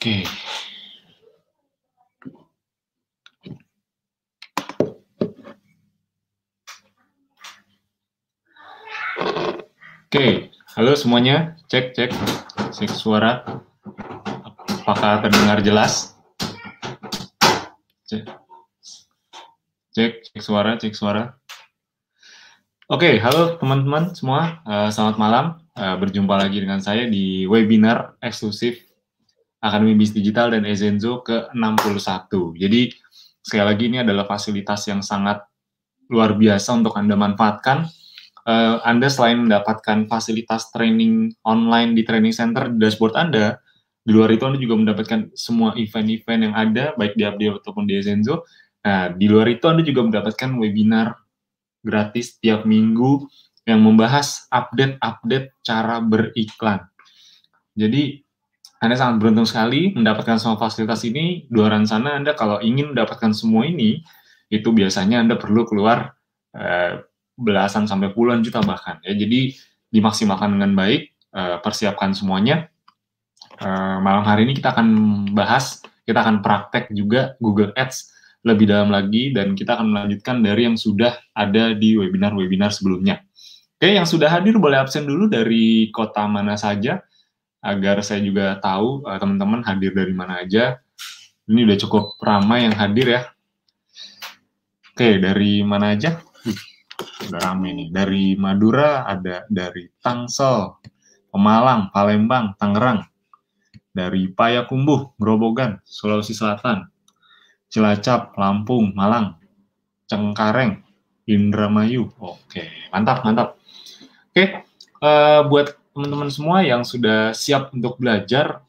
Oke. Oke, halo semuanya. Cek suara. Apakah terdengar jelas? Cek suara. Oke, halo teman-teman semua. Selamat malam. Berjumpa lagi dengan saya di webinar eksklusif Akademi Bisnis Digital dan Ezenzo ke-61. Jadi, sekali lagi ini adalah fasilitas yang sangat luar biasa untuk Anda manfaatkan. Anda selain mendapatkan fasilitas training online di training center di dashboard Anda, di luar itu Anda juga mendapatkan semua event-event yang ada, baik di Abdio ataupun di Ezenzo. Nah, di luar itu Anda juga mendapatkan webinar gratis tiap minggu yang membahas update-update cara beriklan. Jadi, Anda sangat beruntung sekali mendapatkan semua fasilitas ini. Di luar sana, Anda kalau ingin mendapatkan semua ini, itu biasanya Anda perlu keluar belasan sampai puluhan juta bahkan. Ya. Jadi, dimaksimalkan dengan baik, persiapkan semuanya. Malam hari ini kita akan bahas, kita akan praktek juga Google Ads lebih dalam lagi, dan kita akan melanjutkan dari yang sudah ada di webinar-webinar sebelumnya. Oke, yang sudah hadir boleh absen dulu dari kota mana saja, agar saya juga tahu teman-teman hadir dari mana aja. Ini udah cukup ramai yang hadir ya. Oke, dari mana aja? Udah ramai nih. Dari Madura ada, dari Tangsel, Pemalang, Palembang, Tangerang, dari Payakumbuh, Grobogan, Sulawesi Selatan, Cilacap, Lampung, Malang, Cengkareng, Indramayu. Oke, mantap. Oke, buat teman-teman semua yang sudah siap untuk belajar,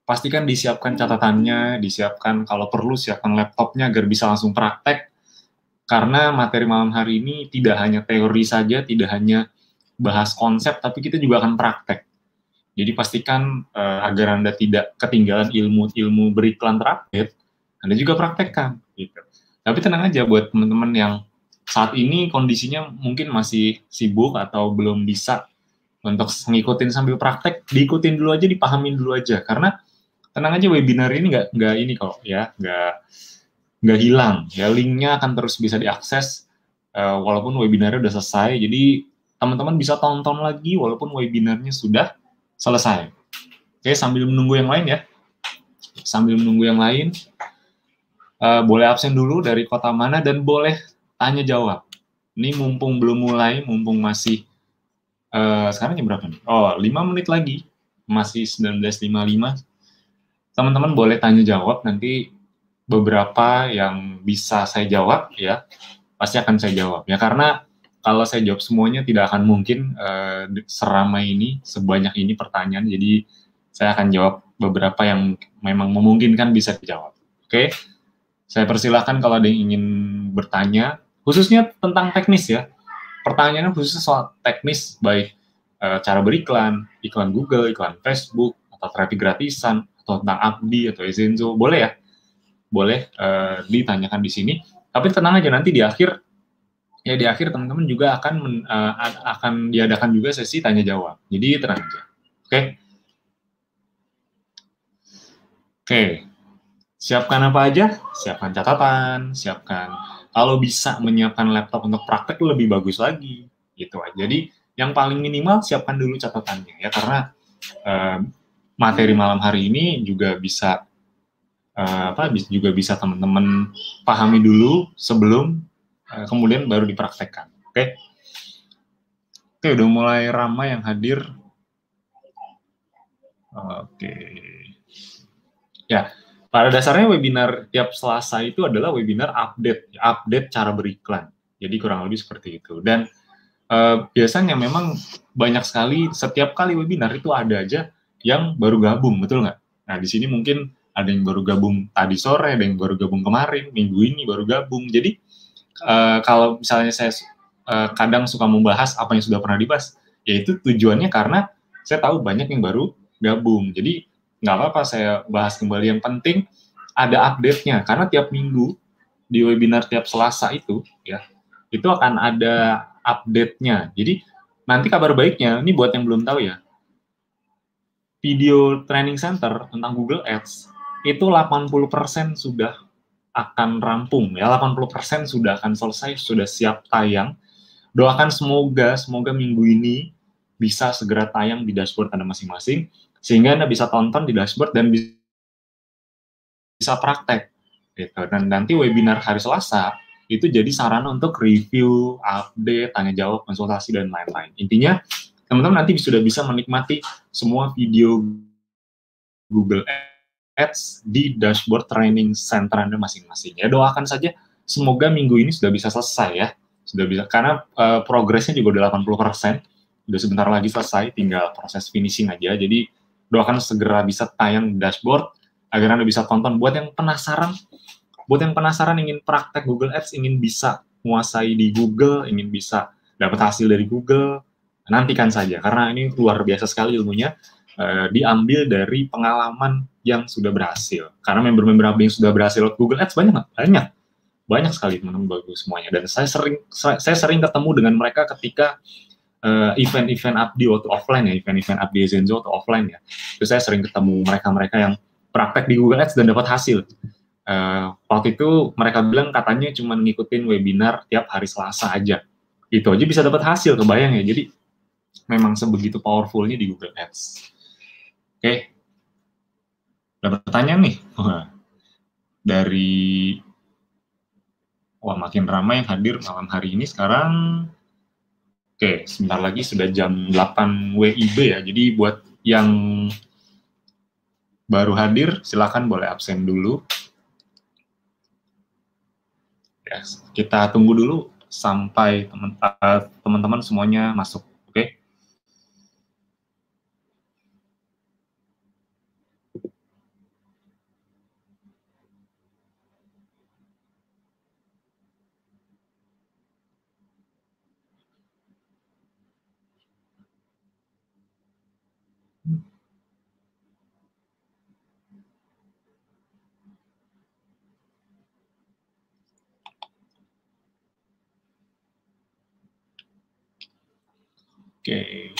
pastikan disiapkan catatannya, disiapkan kalau perlu siapkan laptopnya agar bisa langsung praktek, karena materi malam hari ini tidak hanya teori saja, tidak hanya bahas konsep, tapi kita juga akan praktek. Jadi pastikan agar Anda tidak ketinggalan ilmu-ilmu beriklan terupdate, Anda juga praktekkan. Gitu. Tapi tenang aja buat teman-teman yang saat ini kondisinya mungkin masih sibuk atau belum bisa untuk ngikutin sambil praktek, diikutin dulu aja, dipahamin dulu aja. Karena tenang aja, webinar ini nggak ini kok ya, nggak hilang. Ya, linknya akan terus bisa diakses walaupun webinarnya udah selesai. Jadi teman-teman bisa tonton lagi walaupun webinarnya sudah selesai. Oke, sambil menunggu yang lain ya. Sambil menunggu yang lain, boleh absen dulu dari kota mana dan boleh tanya jawab. Ini mumpung belum mulai, mumpung masih sekarang jam berapa nih? Oh, 5 menit lagi. Masih 19.55. Teman-teman boleh tanya jawab, nanti beberapa yang bisa saya jawab ya, pasti akan saya jawab. Ya, karena kalau saya jawab semuanya tidak akan mungkin seramai ini, sebanyak ini pertanyaan. Jadi saya akan jawab beberapa yang memang memungkinkan bisa dijawab. Oke? Saya persilahkan kalau ada yang ingin bertanya, khususnya tentang teknis ya. Pertanyaannya khususnya soal teknis, baik cara beriklan, iklan Google, iklan Facebook, atau traffic gratisan, atau tentang Abdi atau Ezenzo, boleh ya? Boleh ditanyakan di sini. Tapi tenang aja, nanti di akhir teman-teman juga akan diadakan juga sesi tanya jawab. Jadi tenang aja. Oke? Oke. Siapkan apa aja? Siapkan catatan, siapkan kalau bisa menyiapkan laptop untuk praktek lebih bagus lagi, gitu aja. Jadi yang paling minimal siapkan dulu catatannya ya, karena materi malam hari ini juga bisa juga bisa teman-teman pahami dulu sebelum kemudian baru dipraktekkan. Oke, udah mulai ramai yang hadir. Oke. Ya, pada dasarnya webinar tiap Selasa itu adalah webinar update cara beriklan. Jadi kurang lebih seperti itu. Dan biasanya memang banyak sekali, setiap kali webinar itu ada aja yang baru gabung, betul nggak? Nah, di sini mungkin ada yang baru gabung tadi sore, ada yang baru gabung kemarin, minggu ini baru gabung. Jadi kalau misalnya saya kadang suka membahas apa yang sudah pernah dibahas, yaitu tujuannya karena saya tahu banyak yang baru gabung. Jadi nggak apa-apa saya bahas kembali. Yang penting ada update-nya, karena tiap minggu di webinar tiap Selasa itu ya, itu akan ada update-nya. Jadi nanti kabar baiknya, ini buat yang belum tahu ya, video training center tentang Google Ads itu 80% sudah akan rampung ya, 80% sudah akan selesai, sudah siap tayang. Doakan semoga minggu ini bisa segera tayang di dashboard Anda masing-masing, sehingga Anda bisa tonton di dashboard dan bisa praktek. Gitu. Dan nanti webinar hari Selasa itu jadi sarana untuk review, update, tanya jawab, konsultasi, dan lain-lain. Intinya, teman-teman nanti sudah bisa menikmati semua video Google Ads di dashboard training center Anda masing-masing. Ya, doakan saja semoga minggu ini sudah bisa selesai ya. Sudah bisa, karena progresnya juga udah 80%, udah sebentar lagi selesai, tinggal proses finishing aja. Jadi doakan segera bisa tayang di dashboard agar Anda bisa tonton. Buat yang penasaran ingin praktek Google Ads, ingin bisa menguasai di Google, ingin bisa dapat hasil dari Google, nantikan saja, karena ini luar biasa sekali ilmunya, diambil dari pengalaman yang sudah berhasil. Karena member-member yang sudah berhasil Google Ads banyak sekali teman-teman, bagus semuanya. Dan saya sering ketemu dengan mereka ketika event-event Abdi waktu offline ya, event-event Abdi Ezenzo waktu offline ya. Terus saya sering ketemu mereka yang praktek di Google Ads dan dapat hasil. Waktu itu mereka bilang katanya cuma ngikutin webinar tiap hari Selasa aja. Itu aja bisa dapat hasil, kebayang ya. Jadi memang sebegitu powerfulnya di Google Ads. Oke. Dapat pertanyaan nih. Wah, makin ramai yang hadir malam hari ini sekarang. Oke, sebentar lagi sudah jam 8 WIB ya. Jadi buat yang baru hadir, silakan boleh absen dulu. Ya, kita tunggu dulu sampai teman-teman semuanya masuk, oke? Oke,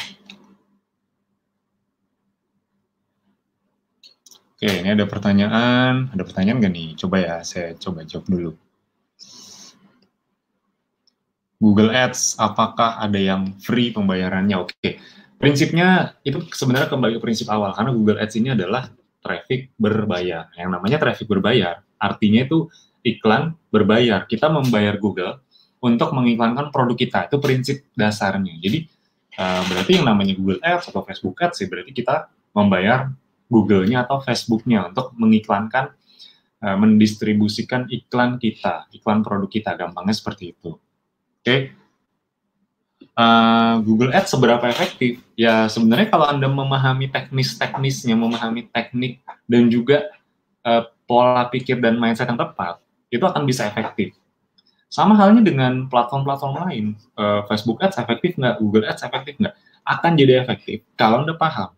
ini ada pertanyaan nggak nih? Coba ya, saya coba jawab dulu. Google Ads, apakah ada yang free pembayarannya? Oke, prinsipnya itu sebenarnya kembali ke prinsip awal, karena Google Ads ini adalah traffic berbayar. Yang namanya traffic berbayar, artinya itu iklan berbayar. Kita membayar Google untuk mengiklankan produk kita, itu prinsip dasarnya. Jadi, berarti yang namanya Google Ads atau Facebook Ads, ya berarti kita membayar Google-nya atau Facebook-nya untuk mengiklankan, mendistribusikan iklan kita, iklan produk kita, gampangnya seperti itu. Oke. Google Ads seberapa efektif? Ya sebenarnya kalau Anda memahami teknisnya, memahami teknik dan juga pola pikir dan mindset yang tepat, itu akan bisa efektif. Sama halnya dengan platform-platform lain. Facebook Ads efektif nggak? Google Ads efektif nggak? Akan jadi efektif kalau Anda paham.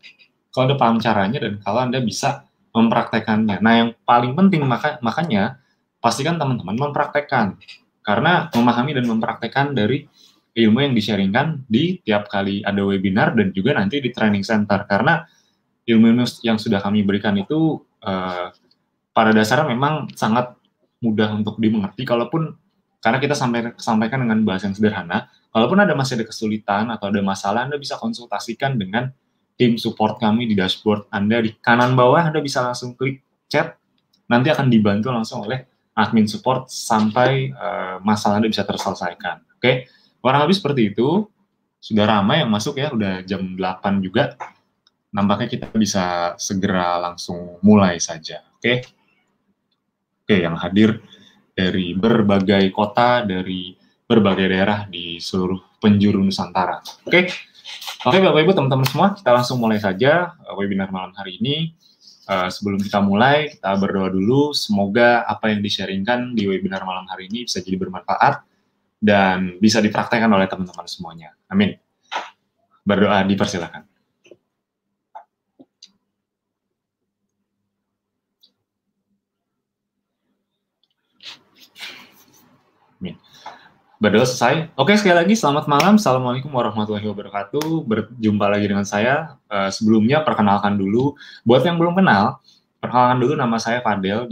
Kalau Anda paham caranya dan kalau Anda bisa mempraktekannya. Nah, yang paling penting makanya pastikan teman-teman mempraktekkan. Karena memahami dan mempraktekkan dari ilmu yang di-sharingkan di tiap kali ada webinar dan juga nanti di training center. Karena ilmu yang sudah kami berikan itu pada dasarnya memang sangat mudah untuk dimengerti, karena kita sampaikan dengan bahasa yang sederhana. Kalaupun masih ada kesulitan atau ada masalah, Anda bisa konsultasikan dengan tim support kami di dashboard Anda. Di kanan bawah Anda bisa langsung klik chat, nanti akan dibantu langsung oleh admin support sampai masalah Anda bisa terselesaikan. Oke, kurang lebih seperti itu. Sudah ramai yang masuk ya, udah jam 8 juga. Nampaknya kita bisa segera langsung mulai saja. Oke, yang hadir dari berbagai kota, dari berbagai daerah di seluruh penjuru Nusantara. Oke, Bapak Ibu, teman-teman semua, kita langsung mulai saja webinar malam hari ini. Sebelum kita mulai, kita berdoa dulu. Semoga apa yang di-sharingkan di webinar malam hari ini bisa jadi bermanfaat dan bisa dipraktekkan oleh teman-teman semuanya. Amin. Berdoa, dipersilakan. Amin. Berdoa selesai. Oke, sekali lagi selamat malam. Assalamualaikum warahmatullahi wabarakatuh. Berjumpa lagi dengan saya. Sebelumnya perkenalkan dulu. Buat yang belum kenal, perkenalkan dulu, nama saya Fadel.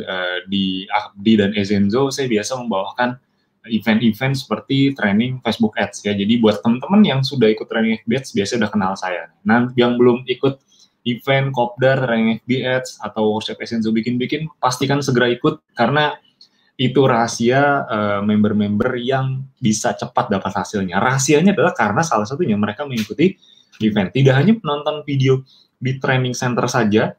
Di Abdi dan Ezenzo, saya biasa membawakan event-event seperti training Facebook Ads ya. Jadi buat teman-teman yang sudah ikut training FB Ads, biasanya udah kenal saya. Nah, yang belum ikut event Kopdar, training FB Ads, atau workshop Ezenzo bikin-bikin, pastikan segera ikut, karena itu rahasia member-member yang bisa cepat dapat hasilnya. Rahasianya adalah karena salah satunya mereka mengikuti event. Tidak hanya menonton video di training center saja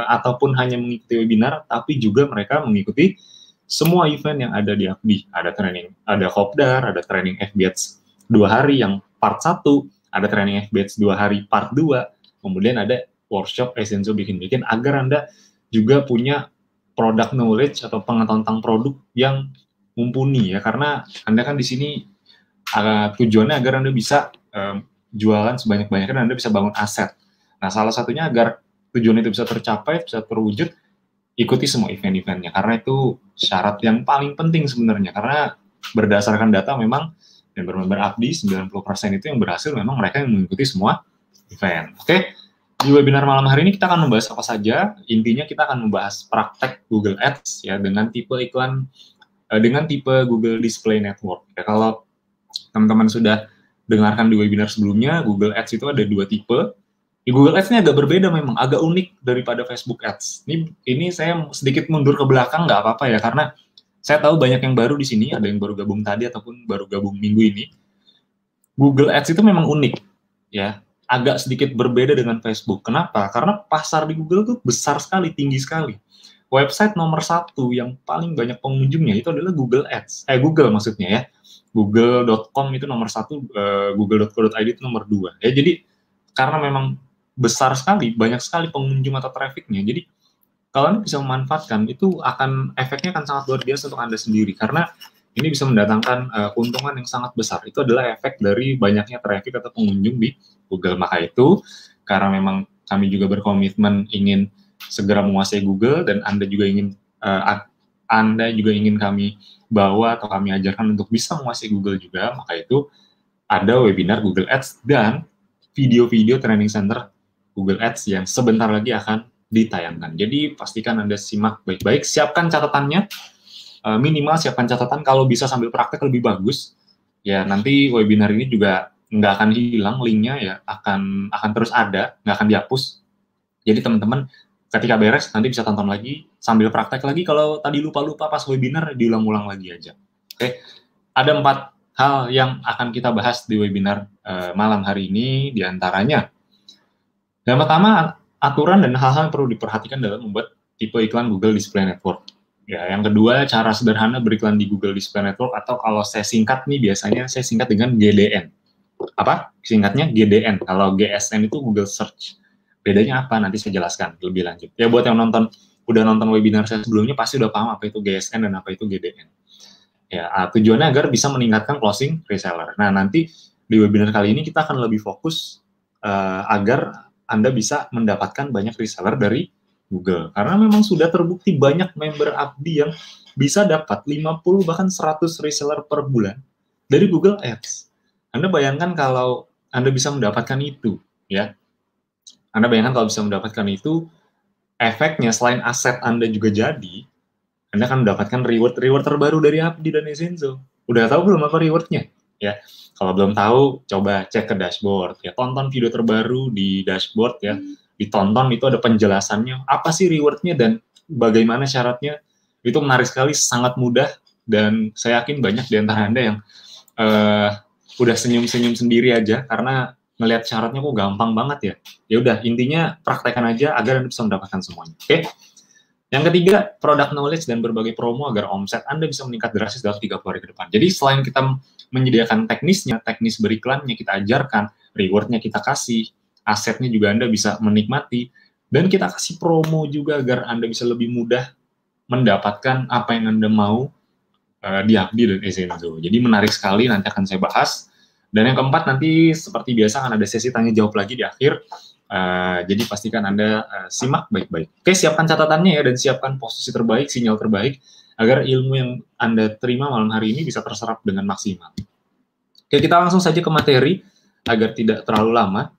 ataupun hanya mengikuti webinar, tapi juga mereka mengikuti semua event yang ada di Abdi. Ada training, ada Kopdar, ada training FB Ads 2 hari yang part 1, ada training FB Ads 2 hari part 2, kemudian ada workshop Ezenzo bikin-bikin agar Anda juga punya product knowledge atau pengetahuan tentang produk yang mumpuni ya, karena Anda kan di sini tujuannya agar Anda bisa jualan sebanyak-banyaknya dan Anda bisa bangun aset. Nah, salah satunya agar tujuan itu bisa tercapai, bisa terwujud, ikuti semua event-eventnya, karena itu syarat yang paling penting sebenarnya, karena berdasarkan data memang member-member Abdi 90% itu yang berhasil memang mereka yang mengikuti semua event. Oke. Di webinar malam hari ini kita akan membahas apa saja. Intinya kita akan membahas praktek Google Ads ya, dengan tipe iklan, dengan tipe Google Display Network. Ya, kalau teman-teman sudah dengarkan di webinar sebelumnya, Google Ads itu ada 2 tipe. Di Google Ads ini agak berbeda, memang agak unik daripada Facebook Ads. Ini saya sedikit mundur ke belakang, nggak apa-apa ya, karena saya tahu banyak yang baru di sini, ada yang baru gabung tadi ataupun baru gabung minggu ini. Google Ads itu memang unik ya, agak sedikit berbeda dengan Facebook. Kenapa? Karena pasar di Google tuh besar sekali, tinggi sekali. Website nomor 1 yang paling banyak pengunjungnya itu adalah Google Ads. Google maksudnya ya. Google.com itu nomor 1, Google.co.id itu nomor 2. Ya, jadi karena memang besar sekali, banyak sekali pengunjung atau trafficnya. Jadi kalau Anda bisa memanfaatkan, itu efeknya akan sangat luar biasa untuk Anda sendiri. Karena ini bisa mendatangkan keuntungan yang sangat besar. Itu adalah efek dari banyaknya traffic atau pengunjung di Google. Maka itu, karena memang kami juga berkomitmen ingin segera menguasai Google, dan Anda juga ingin kami bawa atau kami ajarkan untuk bisa menguasai Google juga, maka itu ada webinar Google Ads dan video-video training center Google Ads yang sebentar lagi akan ditayangkan. Jadi pastikan Anda simak baik-baik, siapkan catatannya, minimal siapkan catatan, kalau bisa sambil praktek lebih bagus. Ya, nanti webinar ini juga nggak akan hilang, linknya ya akan terus ada, nggak akan dihapus. Jadi teman-teman ketika beres nanti bisa tonton lagi sambil praktek lagi. Kalau tadi lupa-lupa pas webinar, diulang-ulang lagi aja. Oke, ada 4 hal yang akan kita bahas di webinar malam hari ini. Diantaranya, yang pertama, aturan dan hal-hal yang perlu diperhatikan dalam membuat tipe iklan Google Display Network. Ya, yang kedua, cara sederhana beriklan di Google Display Network, atau kalau saya singkat nih, biasanya saya singkat dengan GDN. Apa? Singkatnya GDN. Kalau GSN itu Google Search. Bedanya apa? Nanti saya jelaskan lebih lanjut. Ya, buat yang udah nonton webinar saya sebelumnya, pasti udah paham apa itu GSN dan apa itu GDN. Ya, tujuannya agar bisa meningkatkan closing reseller. Nah, nanti di webinar kali ini kita akan lebih fokus agar Anda bisa mendapatkan banyak reseller dari Google. Karena memang sudah terbukti banyak member Abdi yang bisa dapat 50 bahkan 100 reseller per bulan dari Google Ads. Anda bayangkan kalau Anda bisa mendapatkan itu, ya. Anda bayangkan kalau bisa mendapatkan itu, efeknya selain aset Anda juga jadi, Anda akan mendapatkan reward terbaru dari Abdi dan Ezenzo. Udah tahu belum apa rewardnya? Ya, kalau belum tahu, coba cek ke dashboard. Ya, tonton video terbaru di dashboard ya. Ditonton, itu ada penjelasannya. Apa sih rewardnya dan bagaimana syaratnya? Itu menarik sekali, sangat mudah, dan saya yakin banyak di antara Anda yang udah senyum-senyum sendiri aja karena ngelihat syaratnya kok gampang banget ya. Ya udah, intinya praktekkan aja agar Anda bisa mendapatkan semuanya. Oke? Yang ketiga, product knowledge dan berbagai promo agar omset Anda bisa meningkat drastis dalam 30 hari ke depan. Jadi selain kita menyediakan teknisnya, teknis beriklannya kita ajarkan, rewardnya kita kasih, asetnya juga Anda bisa menikmati, dan kita kasih promo juga agar Anda bisa lebih mudah mendapatkan apa yang Anda mau di Abdi dan Ezenzo. Jadi menarik sekali, nanti akan saya bahas. Dan yang keempat, nanti seperti biasa akan ada sesi tanya jawab lagi di akhir. Jadi pastikan Anda simak baik-baik. Oke, siapkan catatannya ya, dan siapkan posisi terbaik, sinyal terbaik, agar ilmu yang Anda terima malam hari ini bisa terserap dengan maksimal. Oke, kita langsung saja ke materi, agar tidak terlalu lama.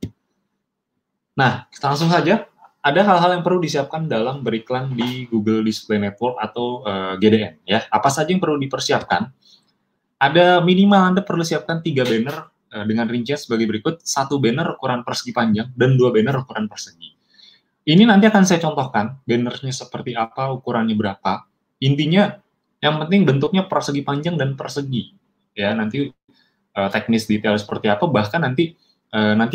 Nah, kita langsung saja. Ada hal-hal yang perlu disiapkan dalam beriklan di Google Display Network atau GDN. Ya, apa saja yang perlu dipersiapkan? Ada minimal Anda perlu siapkan 3 banner dengan rincian sebagai berikut: 1 banner ukuran persegi panjang dan 2 banner ukuran persegi. Ini nanti akan saya contohkan bannernya seperti apa, ukurannya berapa. Intinya yang penting bentuknya persegi panjang dan persegi. Ya, nanti teknis detail seperti apa, bahkan nanti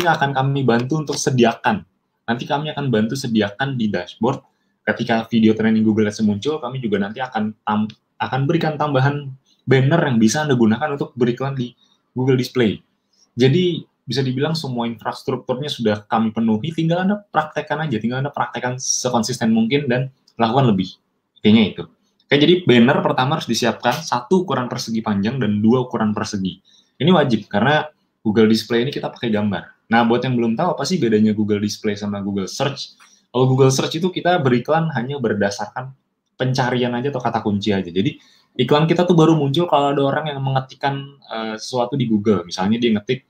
akan kami bantu untuk sediakan. Nanti kami akan bantu sediakan di dashboard. Ketika video training Google Ads muncul, kami juga nanti akan berikan tambahan banner yang bisa Anda gunakan untuk beriklan di Google Display. Jadi bisa dibilang semua infrastrukturnya sudah kami penuhi, tinggal Anda praktekkan aja, tinggal Anda praktekkan sekonsisten mungkin dan lakukan lebih. Kayaknya itu. Oke, jadi banner pertama harus disiapkan 1 ukuran persegi panjang dan 2 ukuran persegi. Ini wajib karena Google Display ini kita pakai gambar. Nah, buat yang belum tahu apa sih bedanya Google Display sama Google Search? Kalau Google Search itu kita beriklan hanya berdasarkan pencarian aja atau kata kunci aja. Jadi iklan kita tuh baru muncul kalau ada orang yang mengetikkan sesuatu di Google. Misalnya dia ngetik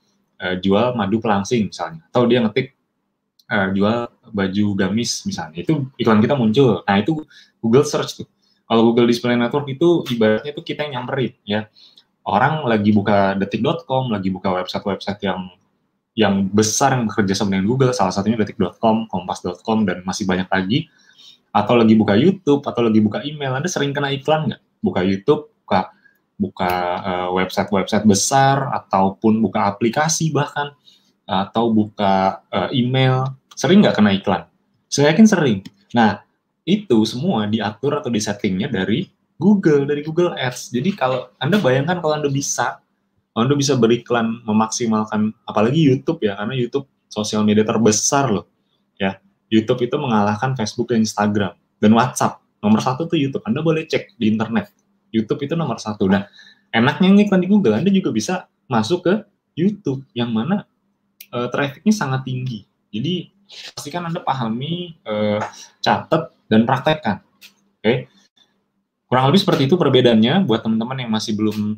jual madu pelangsing misalnya, atau dia ngetik jual baju gamis misalnya. Itu iklan kita muncul. Nah, itu Google Search tuh. Kalau Google Display Network itu ibaratnya itu kita yang nyamperin ya. Orang lagi buka detik.com, lagi buka website-website yang besar yang bekerja sama dengan Google, salah satunya detik.com, kompas.com, dan masih banyak lagi. Atau lagi buka YouTube, atau lagi buka email, Anda sering kena iklan nggak? Buka YouTube, buka website-website besar, ataupun buka aplikasi bahkan, atau buka email, sering nggak kena iklan? Saya yakin sering. Nah, itu semua diatur atau disettingnya dari Google Ads. Jadi kalau Anda bayangkan kalau Anda bisa beriklan memaksimalkan, apalagi YouTube ya, karena YouTube sosial media terbesar loh. Ya, YouTube itu mengalahkan Facebook dan Instagram dan WhatsApp. Nomor 1 tuh YouTube. Anda boleh cek di internet. YouTube itu nomor 1. Nah, enaknya ngiklan di Google, Anda juga bisa masuk ke YouTube yang mana trafficnya sangat tinggi. Jadi pastikan Anda pahami, catat, dan praktekkan. Oke. Kurang lebih seperti itu perbedaannya. Buat teman-teman yang masih belum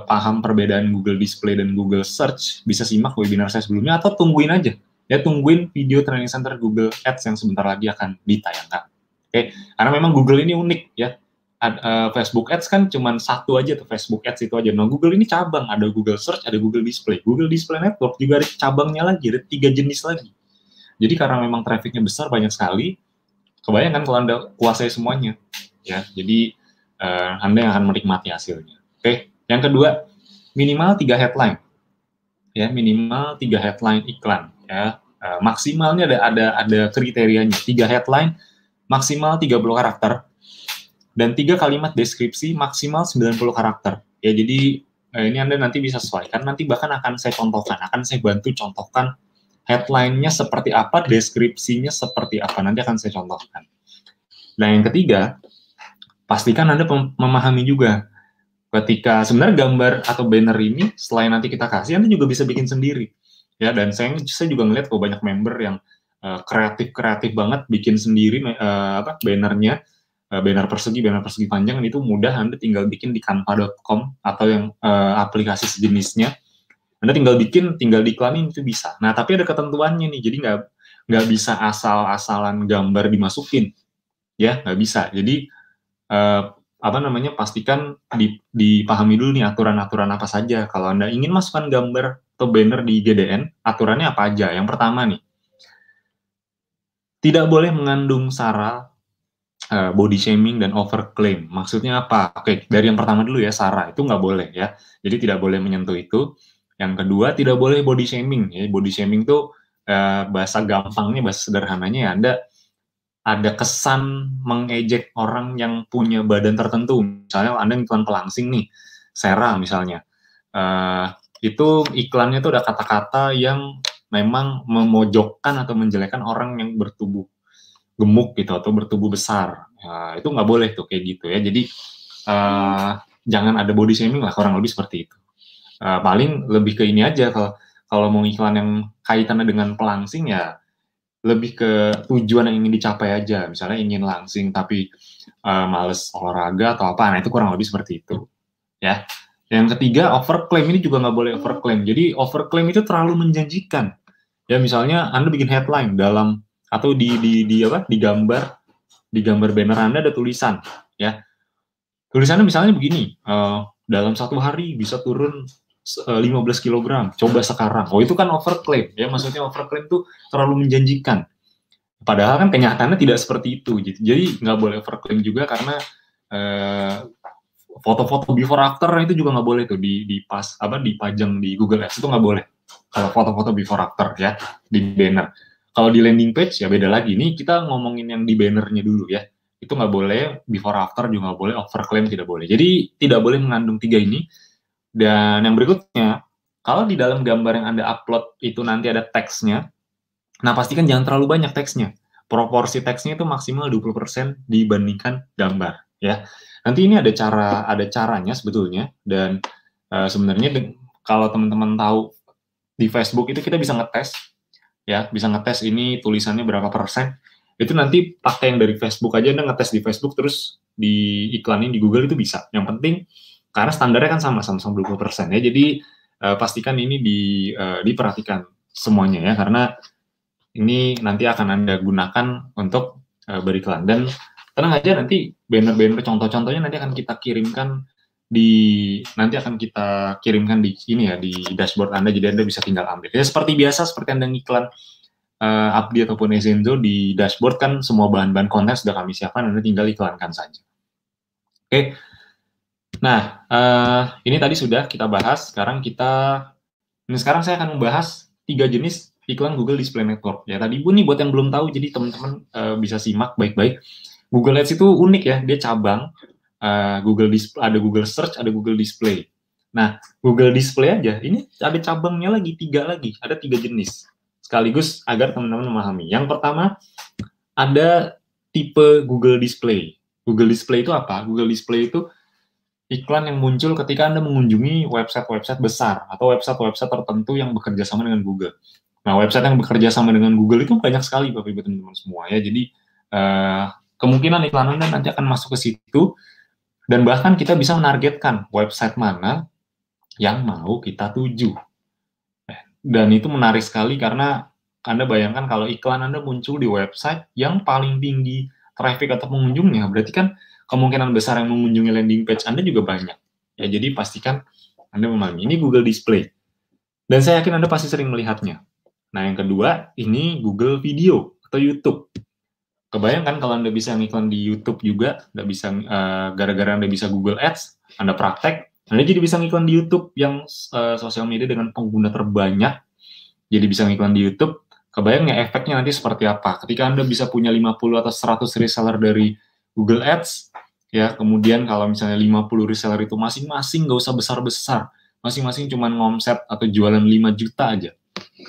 paham perbedaan Google Display dan Google Search, bisa simak webinar saya sebelumnya atau tungguin aja. Ya, tungguin video training center Google Ads yang sebentar lagi akan ditayangkan. Oke, karena memang Google ini unik ya. Facebook Ads kan cuma satu aja tuh, Facebook Ads itu aja. Nah, Google ini cabang, ada Google Search, ada Google Display. Google Display Network juga ada cabangnya lagi, ada 3 jenis lagi. Jadi karena memang trafficnya besar, banyak sekali, kebayangkan kalau Anda kuasai semuanya. Ya, jadi Anda yang akan menikmati hasilnya. Oke, yang kedua, minimal 3 headline. Ya, minimal 3 headline iklan. Ya, maksimalnya ada kriterianya. 3 headline, maksimal 30 karakter, dan 3 kalimat deskripsi maksimal 90 karakter. Ya, jadi ini Anda nanti bisa sesuaikan. Nanti bahkan akan saya contohkan, akan saya bantu contohkan headline-nya seperti apa, deskripsinya seperti apa. Nanti akan saya contohkan. Nah, yang ketiga, pastikan Anda memahami juga ketika sebenarnya gambar atau banner ini selain nanti kita kasih, Anda juga bisa bikin sendiri. Ya, dan saya juga ngeliat kok banyak member yang kreatif banget bikin sendiri bannernya, banner persegi panjang, itu mudah. Anda tinggal bikin di canva.com atau yang aplikasi sejenisnya. Anda tinggal bikin, tinggal diiklanin, itu bisa. Nah, tapi ada ketentuannya nih, jadi nggak bisa asal-asalan gambar dimasukin. Ya, nggak bisa. Jadi pastikan dipahami dulu nih aturan-aturan apa saja. Kalau Anda ingin masukkan gambar atau banner di GDN, aturannya apa aja? Yang pertama nih, tidak boleh mengandung sara body shaming dan overclaim. Maksudnya apa? Oke, dari yang pertama dulu ya, SARA. Itu nggak boleh ya. Jadi tidak boleh menyentuh itu. Yang kedua, tidak boleh body shaming. Ya, body shaming itu bahasa gampangnya, bahasa sederhananya ya, Anda ada kesan mengejek orang yang punya badan tertentu. Misalnya Anda iklan pelangsing nih, Sera misalnya. Itu iklannya tuh ada kata-kata yang memang memojokkan atau menjelekkan orang yang bertubuh gemuk gitu atau bertubuh besar. Itu nggak boleh tuh kayak gitu ya. Jadi jangan ada body shaming lah, kurang lebih seperti itu. Paling lebih ke ini aja, kalau mau iklan yang kaitannya dengan pelangsing ya lebih ke tujuan yang ingin dicapai aja. Misalnya ingin langsing tapi males olahraga atau apa, nah itu kurang lebih seperti itu ya. Yang ketiga, overclaim. Ini juga nggak boleh overclaim. Jadi overclaim itu terlalu menjanjikan. Ya misalnya Anda bikin headline dalam atau di gambar banner Anda ada tulisan ya. Tulisannya misalnya begini, dalam 1 hari bisa turun 15 kg, coba sekarang. Oh itu kan overclaim ya, maksudnya overclaim itu terlalu menjanjikan. Padahal kan kenyataannya tidak seperti itu gitu. Jadi nggak boleh overclaim juga karena foto-foto before after itu juga nggak boleh tuh dipajang di Google Ads, itu nggak boleh. Kalau foto-foto before after ya di banner. Kalau di landing page ya beda lagi. Ini kita ngomongin yang di bannernya dulu ya. Itu nggak boleh, before after juga nggak boleh, overclaim tidak boleh. Jadi tidak boleh mengandung 3 ini. Dan yang berikutnya, kalau di dalam gambar yang Anda upload itu nanti ada teksnya, nah pastikan jangan terlalu banyak teksnya. Proporsi teksnya itu maksimal 20% dibandingkan gambar ya. Nanti ini ada caranya sebetulnya, dan sebenarnya kalau teman-teman tahu di Facebook itu kita bisa ngetes ya, bisa ngetes ini tulisannya berapa persen. Itu nanti pakai yang dari Facebook aja, Anda ngetes di Facebook terus diiklanin di Google itu bisa. Yang penting karena standarnya kan sama-sama 20% ya. Jadi pastikan ini diperhatikan semuanya ya, karena ini nanti akan Anda gunakan untuk beriklan. Dan tenang aja, nanti banner-banner contoh-contohnya nanti akan kita kirimkan di sini ya, di dashboard Anda, jadi Anda bisa tinggal ambil. Ya seperti biasa, seperti Anda ngiklan Abdi ataupun Ezenzo di dashboard kan semua bahan-bahan konten sudah kami siapkan, Anda tinggal iklankan saja. Oke. Nah, ini tadi sudah kita bahas. Sekarang saya akan membahas 3 jenis iklan Google Display Network. Ya tadi Bu nih buat yang belum tahu, jadi teman-teman bisa simak baik-baik. Google Ads itu unik ya, dia cabang. Google Display, ada Google Search, ada Google Display. Nah, Google Display aja, ini ada cabangnya lagi, 3 lagi. Ada 3 jenis. Sekaligus agar teman-teman memahami. Yang pertama, ada tipe Google Display. Google Display itu apa? Google Display itu iklan yang muncul ketika Anda mengunjungi website-website besar atau website-website tertentu yang bekerja sama dengan Google. Nah, website yang bekerja sama dengan Google itu banyak sekali Bapak Ibu teman-teman semua ya. Jadi kemungkinan iklan Anda nanti akan masuk ke situ, dan bahkan kita bisa menargetkan website mana yang mau kita tuju. Dan itu menarik sekali karena Anda bayangkan kalau iklan Anda muncul di website yang paling tinggi traffic atau pengunjungnya, berarti kan kemungkinan besar yang mengunjungi landing page Anda juga banyak. Ya, jadi pastikan Anda memahami. Ini Google Display. Dan saya yakin Anda pasti sering melihatnya. Nah, yang kedua, ini Google Video atau YouTube. Kebayangkan kalau Anda bisa ngiklan di YouTube juga, gara-gara Anda bisa Google Ads, Anda praktek, Anda jadi bisa ngiklan di YouTube yang sosial media dengan pengguna terbanyak, jadi bisa ngiklan di YouTube. Kebayang ya efeknya nanti seperti apa? Ketika Anda bisa punya 50 atau 100 reseller dari Google Ads, ya, kemudian kalau misalnya 50 reseller itu masing-masing nggak usah besar-besar, masing-masing cuma ngomset atau jualan 5 juta aja,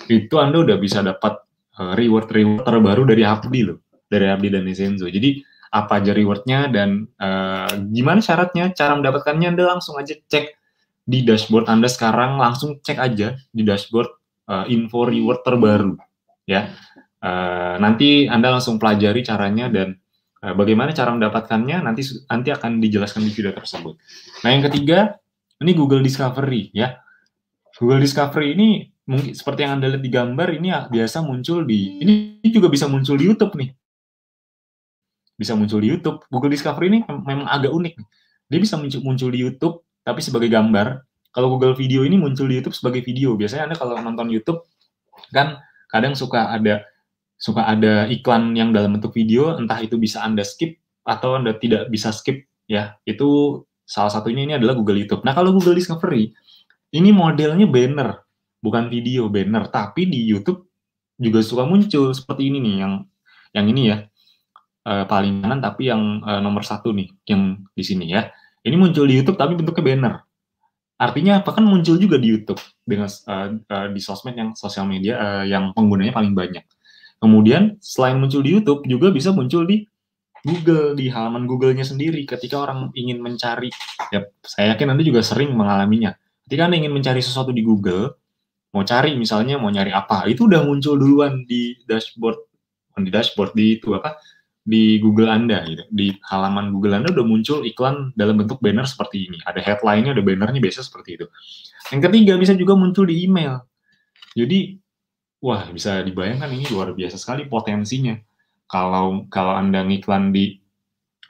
itu Anda udah bisa dapat reward terbaru dari Abdi loh, dari Abdi dan Ezenzo. Jadi apa aja rewardnya dan gimana syaratnya, cara mendapatkannya, Anda langsung aja cek di dashboard Anda sekarang, langsung cek aja di dashboard info reward terbaru ya. Nanti Anda langsung pelajari caranya dan bagaimana cara mendapatkannya nanti akan dijelaskan di video tersebut. Nah, yang ketiga, ini Google Discovery ya. Google Discovery ini mungkin seperti yang Anda lihat di gambar ini biasa muncul ini juga bisa muncul di YouTube nih. Bisa muncul di YouTube. Google Discovery ini memang agak unik. Dia bisa muncul di YouTube tapi sebagai gambar. Kalau Google Video ini muncul di YouTube sebagai video. Biasanya Anda kalau nonton YouTube kan kadang suka ada iklan yang dalam bentuk video, entah itu bisa Anda skip atau Anda tidak bisa skip ya, itu salah satunya ini adalah Google YouTube. Nah, kalau Google Discovery, ini modelnya banner, bukan video, banner. Tapi di YouTube juga suka muncul seperti ini nih, yang ini ya, paling kanan tapi yang nomor 1 nih, yang di sini ya. Ini muncul di YouTube tapi bentuknya banner. Artinya apa? Kan muncul juga di YouTube dengan di sosmed yang sosial media yang penggunanya paling banyak. Kemudian selain muncul di YouTube juga bisa muncul di Google, di halaman Google-nya sendiri ketika orang ingin mencari, ya saya yakin Anda juga sering mengalaminya. Ketika Anda ingin mencari sesuatu di Google, mau cari misalnya mau nyari apa, itu udah muncul duluan di dashboard, bukan di dashboard, di itu apa, di Google Anda gitu. Di halaman Google Anda udah muncul iklan dalam bentuk banner seperti ini. Ada headline-nya, ada banner-nya, biasa seperti itu. Yang ketiga bisa juga muncul di email. Jadi, wah bisa dibayangkan ini luar biasa sekali potensinya. Kalau Anda ngiklan di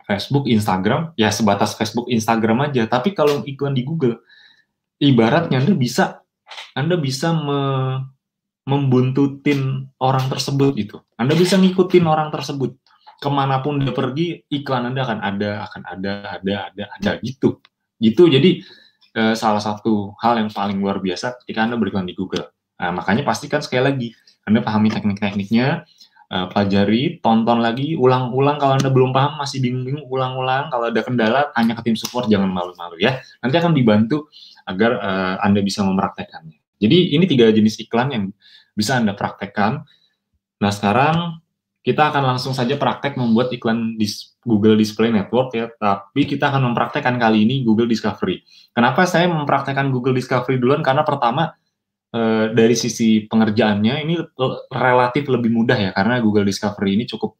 Facebook, Instagram, ya sebatas Facebook, Instagram aja. Tapi kalau iklan di Google, ibaratnya Anda bisa membuntutin orang tersebut gitu. Anda bisa ngikutin orang tersebut. Kemanapun dia pergi, iklan Anda akan ada gitu. Gitu. Jadi salah satu hal yang paling luar biasa ketika Anda beriklan di Google. Nah, makanya pastikan sekali lagi Anda pahami teknik-tekniknya, pelajari, tonton lagi, ulang-ulang. Kalau Anda belum paham, masih bingung-bingung, ulang-ulang. Kalau ada kendala, tanya ke tim support, jangan malu-malu ya. Nanti akan dibantu agar Anda bisa mempraktekannya. Jadi ini 3 jenis iklan yang bisa Anda praktekkan. Nah, sekarang kita akan langsung saja praktek membuat iklan di Google Display Network ya, tapi kita akan mempraktekkan kali ini Google Discovery. Kenapa saya mempraktekkan Google Discovery duluan? Karena pertama, dari sisi pengerjaannya ini relatif lebih mudah ya, karena Google Discovery ini cukup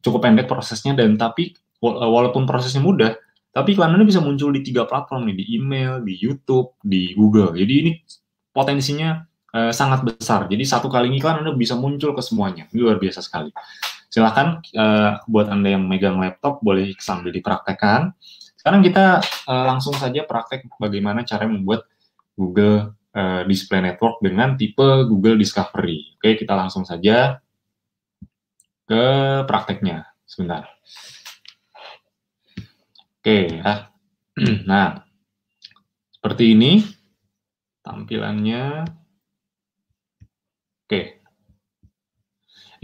pendek prosesnya, dan tapi walaupun prosesnya mudah, tapi iklannya bisa muncul di 3 platform nih, di email, di YouTube, di Google. Jadi ini potensinya sangat besar. Jadi satu kali iklan Anda bisa muncul ke semuanya. Ini luar biasa sekali. Silakan buat Anda yang megang laptop boleh sambil dipraktekkan. Sekarang kita langsung saja praktek bagaimana cara membuat Google Display Network dengan tipe Google Discovery. Oke, kita langsung saja ke prakteknya. Sebentar. Oke, ya. Nah, seperti ini tampilannya. Oke.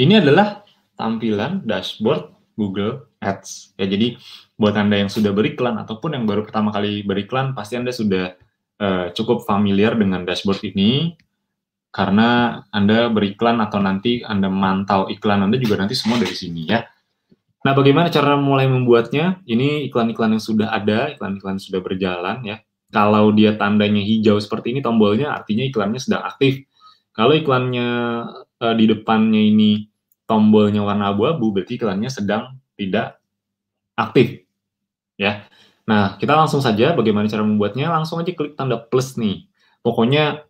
Ini adalah tampilan dashboard Google Ads. Ya, jadi buat Anda yang sudah beriklan ataupun yang baru pertama kali beriklan, pasti Anda sudah cukup familiar dengan dashboard ini, karena Anda beriklan atau nanti Anda mantau iklan Anda juga nanti semua dari sini ya. Nah, bagaimana cara mulai membuatnya? Ini iklan-iklan yang sudah ada, iklan-iklan yang sudah berjalan ya. Kalau dia tandanya hijau seperti ini tombolnya, artinya iklannya sedang aktif. Kalau iklannya di depannya ini tombolnya warna abu-abu, berarti iklannya sedang tidak aktif ya. Nah, kita langsung saja bagaimana cara membuatnya. Langsung aja klik tanda plus nih. Pokoknya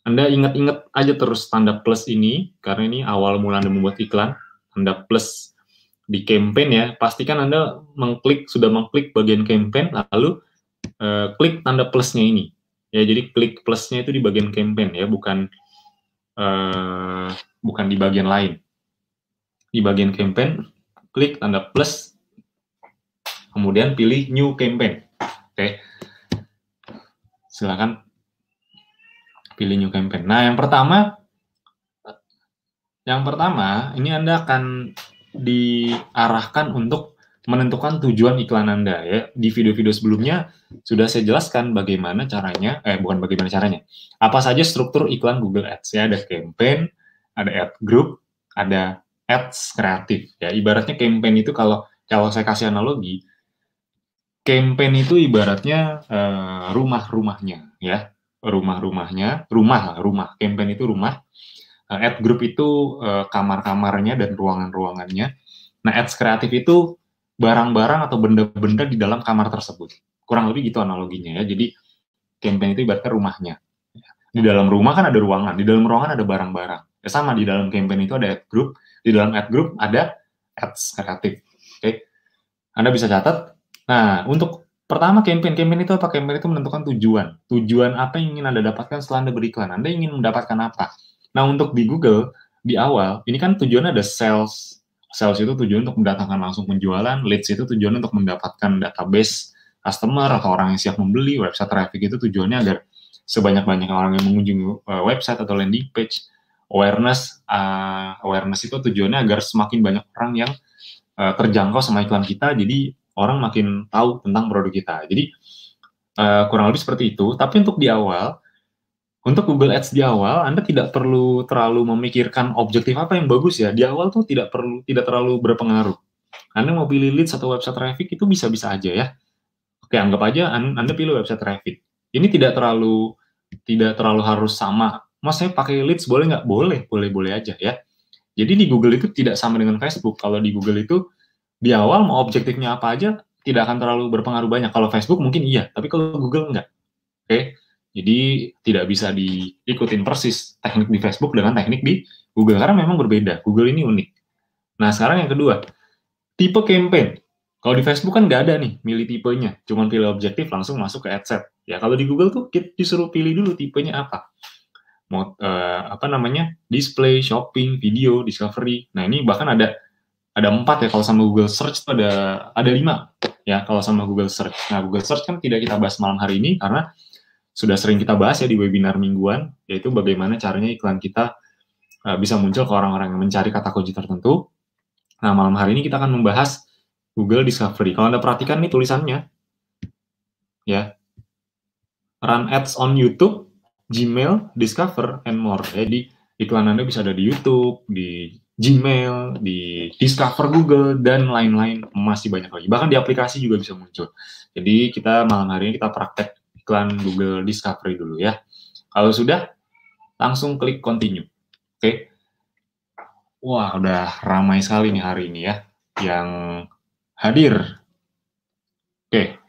Anda ingat-ingat aja terus tanda plus ini, karena ini awal mula Anda membuat iklan. Tanda plus di campaign ya, pastikan Anda sudah mengklik bagian campaign, lalu klik tanda plusnya ini. Ya, jadi klik plusnya itu di bagian campaign ya, bukan di bagian lain. Di bagian campaign, klik tanda plus, kemudian pilih new campaign. Oke. Silakan pilih new campaign. Nah, yang pertama ini Anda akan diarahkan untuk menentukan tujuan iklan Anda ya. Di video-video sebelumnya sudah saya jelaskan bagaimana caranya, bukan bagaimana caranya. Apa saja struktur iklan Google Ads ya, ada campaign, ada ad group, ada ads kreatif ya. Ibaratnya campaign itu kalau saya kasih analogi, campaign itu ibaratnya rumah-rumahnya ya. Rumah. Campaign itu rumah. Ad group itu kamar-kamarnya dan ruangan-ruangannya. Nah, ads kreatif itu barang-barang atau benda-benda di dalam kamar tersebut. Kurang lebih gitu analoginya ya. Jadi campaign itu ibaratnya rumahnya. Di dalam rumah kan ada ruangan, di dalam ruangan ada barang-barang. Ya sama, di dalam campaign itu ada ad group, di dalam ad group ada ads kreatif. Oke. Anda bisa catat. Nah, untuk pertama campaign itu apa? Campaign itu menentukan tujuan. Tujuan apa yang ingin Anda dapatkan setelah Anda beriklan? Anda ingin mendapatkan apa? Nah, untuk di Google, di awal, ini kan tujuannya ada sales, Sales itu tujuan untuk mendatangkan langsung penjualan, leads itu tujuan untuk mendapatkan database customer atau orang yang siap membeli, website traffic itu tujuannya agar sebanyak-banyaknya orang yang mengunjungi website atau landing page. Awareness itu tujuannya agar semakin banyak orang yang terjangkau sama iklan kita, jadi orang makin tahu tentang produk kita. Jadi kurang lebih seperti itu. Tapi untuk di awal, untuk Google Ads di awal, Anda tidak perlu terlalu memikirkan objektif apa yang bagus ya. Di awal tuh tidak terlalu berpengaruh. Anda mau pilih leads atau website traffic itu bisa-bisa aja ya. Oke, anggap aja Anda pilih website traffic. Ini tidak terlalu harus sama. Mas, saya pakai leads boleh nggak? Boleh aja ya. Jadi di Google itu tidak sama dengan Facebook. Kalau di Google itu di awal mau objektifnya apa aja tidak akan terlalu berpengaruh banyak. Kalau Facebook mungkin iya, tapi kalau Google enggak. Oke. Jadi tidak bisa diikutin persis teknik di Facebook dengan teknik di Google karena memang berbeda. Google ini unik. Nah, sekarang yang kedua, tipe campaign. Kalau di Facebook kan nggak ada nih milih tipenya, cuma pilih objektif langsung masuk ke ad set. Ya kalau di Google tuh kita disuruh pilih dulu tipenya apa. Mau display, shopping, video, discovery. Nah ini bahkan ada 4 ya, kalau sama Google Search itu ada 5 ya kalau sama Google Search. Nah Google Search kan tidak kita bahas malam hari ini karena sudah sering kita bahas ya di webinar mingguan, yaitu bagaimana caranya iklan kita bisa muncul ke orang-orang yang mencari kata kunci tertentu. Nah malam hari ini kita akan membahas Google Discovery. Kalau Anda perhatikan nih tulisannya, ya, run ads on YouTube, Gmail, Discover, and more. Jadi iklan Anda bisa ada di YouTube, di Gmail, di Discover Google, dan lain-lain, masih banyak lagi. Bahkan di aplikasi juga bisa muncul. Jadi kita malam hari ini kita praktek iklan Google Discovery dulu ya. Kalau sudah, langsung klik continue. Oke. Wah, udah ramai sekali nih hari ini ya yang hadir. Oke.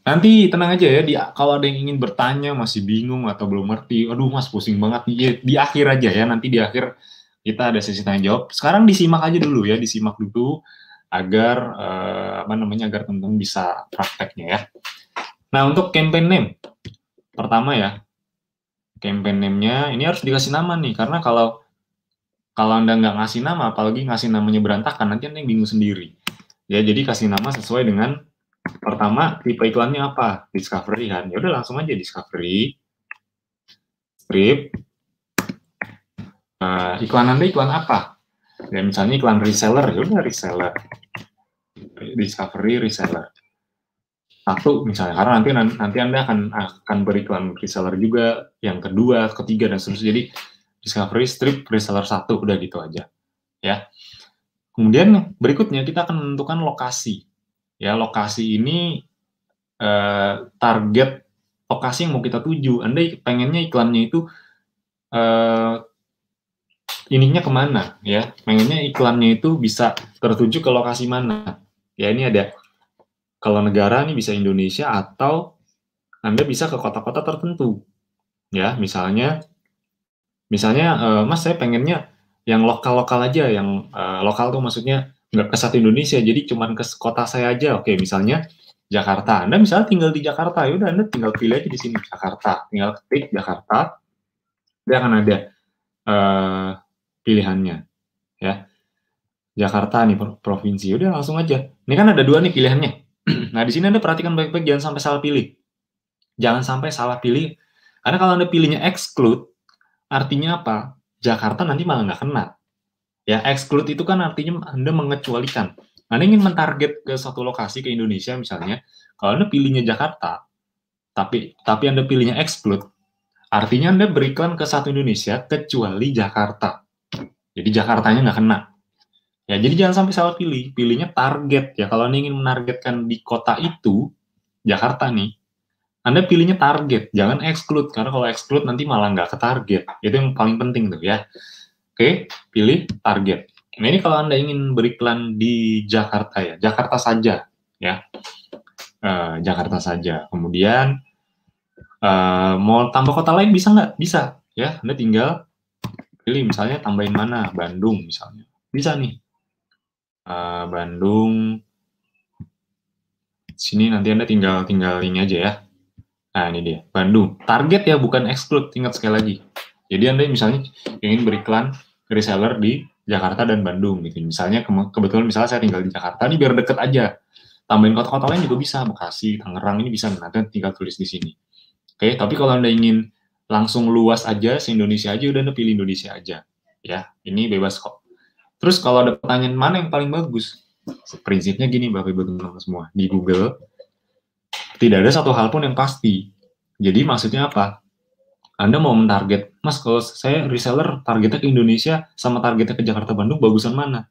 Nanti tenang aja ya, kalau ada yang ingin bertanya, masih bingung atau belum ngerti, aduh mas pusing banget nih, di akhir aja ya, nanti di akhir kita ada sesi tanya jawab. Sekarang disimak aja dulu ya, disimak dulu agar agar teman-teman bisa prakteknya ya. Nah untuk campaign name, pertama ya, campaign name-nya ini harus dikasih nama nih, karena kalau Anda nggak ngasih nama, apalagi ngasih namanya berantakan, nanti Anda yang bingung sendiri. Ya, jadi kasih nama sesuai dengan pertama tipe iklannya apa, discovery kan, ya udah langsung aja discovery, strip, iklan Anda iklan apa, ya misalnya iklan reseller, ya udah reseller, discovery reseller, satu misalnya, karena nanti Anda akan beriklan reseller juga, yang kedua, ketiga dan seterusnya, jadi discovery strip reseller 1, udah gitu aja, ya. Kemudian berikutnya kita akan menentukan lokasi. Ya, lokasi ini target lokasi yang mau kita tuju. Anda pengennya iklannya itu ininya kemana ya? Pengennya iklannya itu bisa tertuju ke lokasi mana? Ya ini ada, kalau negara ini bisa Indonesia atau Anda bisa ke kota-kota tertentu. Ya, misalnya Mas saya pengennya yang lokal-lokal aja, yang lokal tuh maksudnya nggak ke satu Indonesia, jadi cuman ke kota saya aja. Oke, misalnya Jakarta. Anda misalnya tinggal di Jakarta, ya udah Anda tinggal pilih aja di sini Jakarta, tinggal ketik Jakarta, dia akan ada pilihannya, ya. Jakarta nih provinsi, udah langsung aja. Ini kan ada 2 nih pilihannya. Nah di sini Anda perhatikan baik-baik, jangan sampai salah pilih. Jangan sampai salah pilih, karena kalau Anda pilihnya exclude, artinya apa? Jakarta nanti malah nggak kena. Ya, exclude itu kan artinya Anda mengecualikan. Anda ingin mentarget ke satu lokasi ke Indonesia misalnya, kalau Anda pilihnya Jakarta, tapi Anda pilihnya exclude, artinya Anda beriklan ke satu Indonesia kecuali Jakarta. Jadi Jakartanya nggak kena. Ya, jadi jangan sampai salah pilih. Pilihnya target ya. Kalau Anda ingin menargetkan di kota itu, Jakarta nih, Anda pilihnya target, jangan exclude. Karena kalau exclude nanti malah nggak ke target. Itu yang paling penting tuh ya. Oke, pilih target. Nah ini kalau Anda ingin beriklan di Jakarta ya, Jakarta saja ya, Jakarta saja. Kemudian mau tambah kota lain bisa nggak? Bisa ya, Anda tinggal pilih misalnya tambahin mana, Bandung misalnya, bisa nih, Bandung. Sini nanti Anda tinggal ini aja ya. Nah ini dia, Bandung. Target ya, bukan exclude. Ingat sekali lagi. Jadi Anda misalnya ingin beriklan reseller di Jakarta dan Bandung gitu. Misalnya kebetulan misalnya saya tinggal di Jakarta, ini biar deket aja. Tambahin kota-kota lain juga bisa, Bekasi, Tangerang, ini bisa, nanti tinggal tulis di sini. Oke, tapi kalau Anda ingin langsung luas aja, se-Indonesia aja, udah Anda pilih Indonesia aja. Ya, ini bebas kok. Terus kalau ada pertanyaan mana yang paling bagus? Prinsipnya gini Bapak Ibu teman-teman semua, di Google tidak ada satu hal pun yang pasti. Jadi maksudnya apa? Anda mau mentarget, Mas kalau saya reseller targetnya ke Indonesia sama targetnya ke Jakarta Bandung, bagusan mana?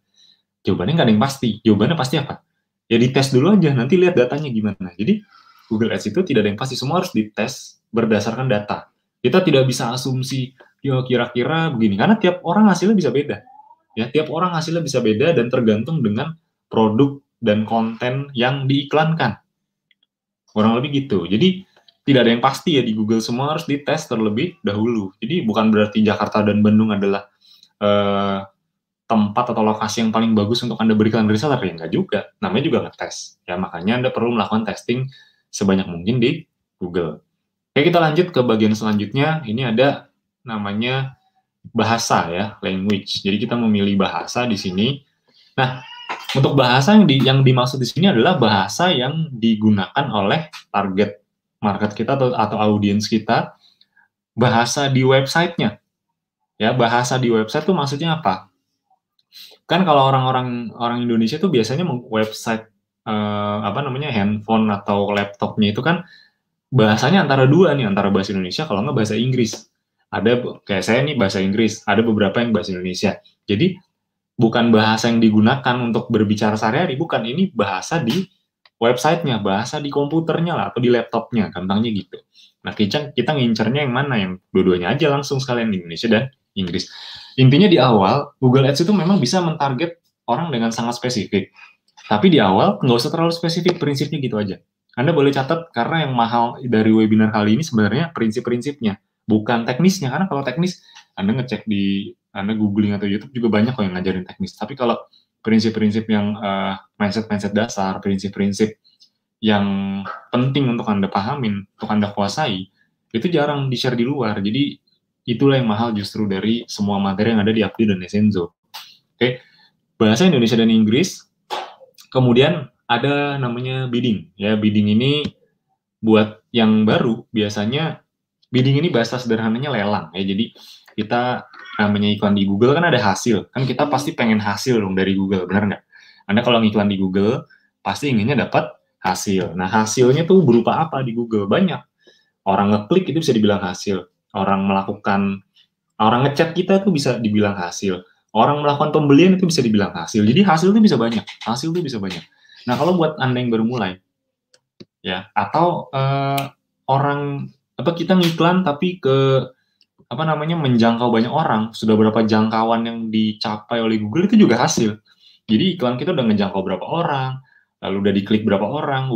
Jawabannya nggak ada yang pasti. Jawabannya pasti apa? Ya dites dulu aja, nanti lihat datanya gimana. Jadi Google Ads itu tidak ada yang pasti, semua harus dites berdasarkan data. Kita tidak bisa asumsi, ya kira-kira begini, karena tiap orang hasilnya bisa beda. Ya, tiap orang hasilnya bisa beda dan tergantung dengan produk dan konten yang diiklankan. Kurang lebih gitu. Jadi tidak ada yang pasti ya di Google, semua harus dites terlebih dahulu. Jadi bukan berarti Jakarta dan Bandung adalah tempat atau lokasi yang paling bagus untuk Anda berikan reseller, ya enggak juga. Namanya juga ngetes. Ya makanya Anda perlu melakukan testing sebanyak mungkin di Google. Oke, kita lanjut ke bagian selanjutnya. Ini ada namanya bahasa ya, language. Jadi kita memilih bahasa di sini. Nah, untuk bahasa yang dimaksud di sini adalah bahasa yang digunakan oleh target market kita atau audiens kita, bahasa di websitenya. Ya, bahasa di website itu maksudnya apa? Kan kalau orang Indonesia tuh biasanya website handphone atau laptopnya itu kan bahasanya antara dua nih, antara bahasa Indonesia kalau nggak bahasa Inggris. Ada kayak saya nih bahasa Inggris, ada beberapa yang bahasa Indonesia. Jadi bukan bahasa yang digunakan untuk berbicara sehari-hari, bukan, ini bahasa di websitenya, bahasa di komputernya lah atau di laptopnya, gampangnya gitu. Nah kita ngincernya yang mana, yang dua-duanya aja langsung sekalian, di Indonesia dan Inggris. Intinya di awal Google Ads itu memang bisa mentarget orang dengan sangat spesifik, tapi di awal nggak usah terlalu spesifik, prinsipnya gitu aja. Anda boleh catat, karena yang mahal dari webinar kali ini sebenarnya prinsip-prinsipnya, bukan teknisnya. Karena kalau teknis, Anda ngecek Anda googling atau YouTube juga banyak kok yang ngajarin teknis. Tapi kalau prinsip-prinsip yang mindset-mindset dasar, prinsip-prinsip yang penting untuk Anda pahamin, untuk Anda kuasai, itu jarang di-share di luar. Jadi itulah yang mahal justru dari semua materi yang ada di Abdi dan Esenzo. Oke, bahasa Indonesia dan Inggris. Kemudian ada namanya bidding. Ya, bidding ini buat yang baru, biasanya bidding ini bahasa sederhananya lelang. Ya, jadi kita namanya iklan di Google kan ada hasil. Kan kita pasti pengen hasil dong dari Google, benar nggak? Anda kalau ngiklan di Google, pasti inginnya dapat hasil. Nah, hasilnya tuh berupa apa di Google? Banyak. Orang ngeklik itu bisa dibilang hasil. Orang ngechat kita tuh bisa dibilang hasil. Orang melakukan pembelian itu bisa dibilang hasil. Jadi hasil itu bisa banyak. Hasil itu bisa banyak. Nah, kalau buat Anda yang baru mulai, ya, atau orang kita ngiklan tapi menjangkau banyak orang, sudah berapa jangkauan yang dicapai oleh Google, itu juga hasil. Jadi iklan kita udah ngejangkau berapa orang, lalu udah diklik berapa orang,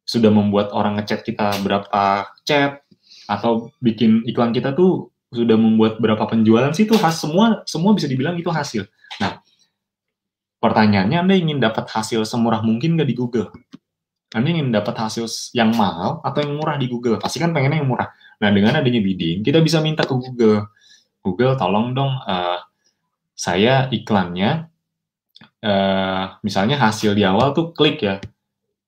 sudah membuat orang ngechat kita berapa chat, atau bikin iklan kita tuh sudah membuat berapa penjualan sih, itu semua bisa dibilang itu hasil. Nah, pertanyaannya, Anda ingin dapat hasil semurah mungkin nggak di Google? Anda ingin dapat hasil yang mahal atau yang murah di Google? Pasti kan pengennya yang murah. Nah, dengan adanya bidding, kita bisa minta ke Google, tolong dong saya iklannya, misalnya hasil di awal tuh klik ya.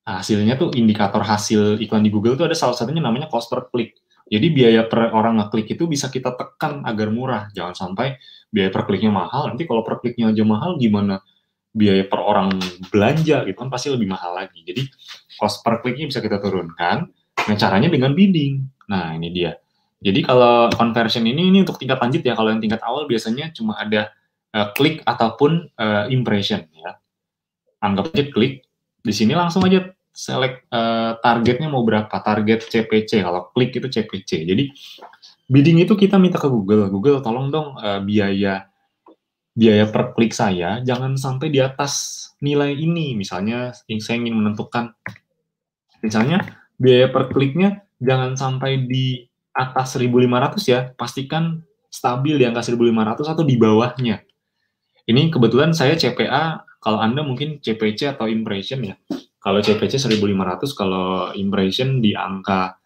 Hasilnya tuh, indikator hasil iklan di Google tuh ada salah satunya namanya cost per click. Jadi biaya per orang ngeklik itu bisa kita tekan agar murah. Jangan sampai biaya per kliknya mahal, nanti kalau per kliknya aja mahal, gimana biaya per orang belanja gitu kan, pasti lebih mahal lagi. Jadi cost per kliknya bisa kita turunkan. Nah, caranya dengan bidding. Nah, ini dia. Jadi kalau conversion ini untuk tingkat lanjut ya. Kalau yang tingkat awal biasanya cuma ada klik ataupun impression ya. Anggap aja klik. Di sini langsung aja select targetnya mau berapa, target CPC. Kalau klik itu CPC. Jadi bidding itu kita minta ke Google, tolong dong biaya per klik saya jangan sampai di atas nilai ini. Misalnya saya ingin menentukan, misalnya biaya per kliknya jangan sampai di atas 1.500 ya, pastikan stabil di angka 1.500 atau di bawahnya. Ini kebetulan saya CPA, kalau Anda mungkin CPC atau impression ya. Kalau CPC 1.500, kalau impression di angka,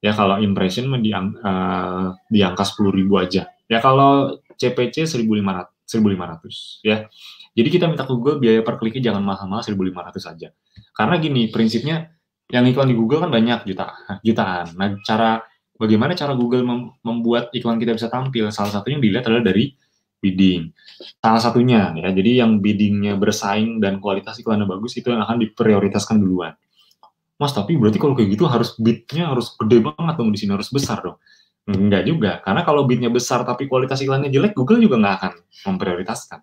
ya kalau impression di angka 10.000 aja. Ya kalau CPC 1.500. 1.500 ya. Jadi kita minta ke Google biaya per kliknya jangan mahal-mahal, 1.500 saja. Karena gini, prinsipnya yang iklan di Google kan banyak jutaan. Nah, bagaimana cara Google membuat iklan kita bisa tampil? Salah satunya yang dilihat adalah dari bidding. Salah satunya ya. Jadi yang biddingnya bersaing dan kualitas iklannya bagus itu yang akan diprioritaskan duluan. Mas, tapi berarti kalau kayak gitu harus bidnya harus gede banget dong di sini, harus besar dong. Enggak juga, karena kalau bidnya besar tapi kualitas iklannya jelek, Google juga nggak akan memprioritaskan.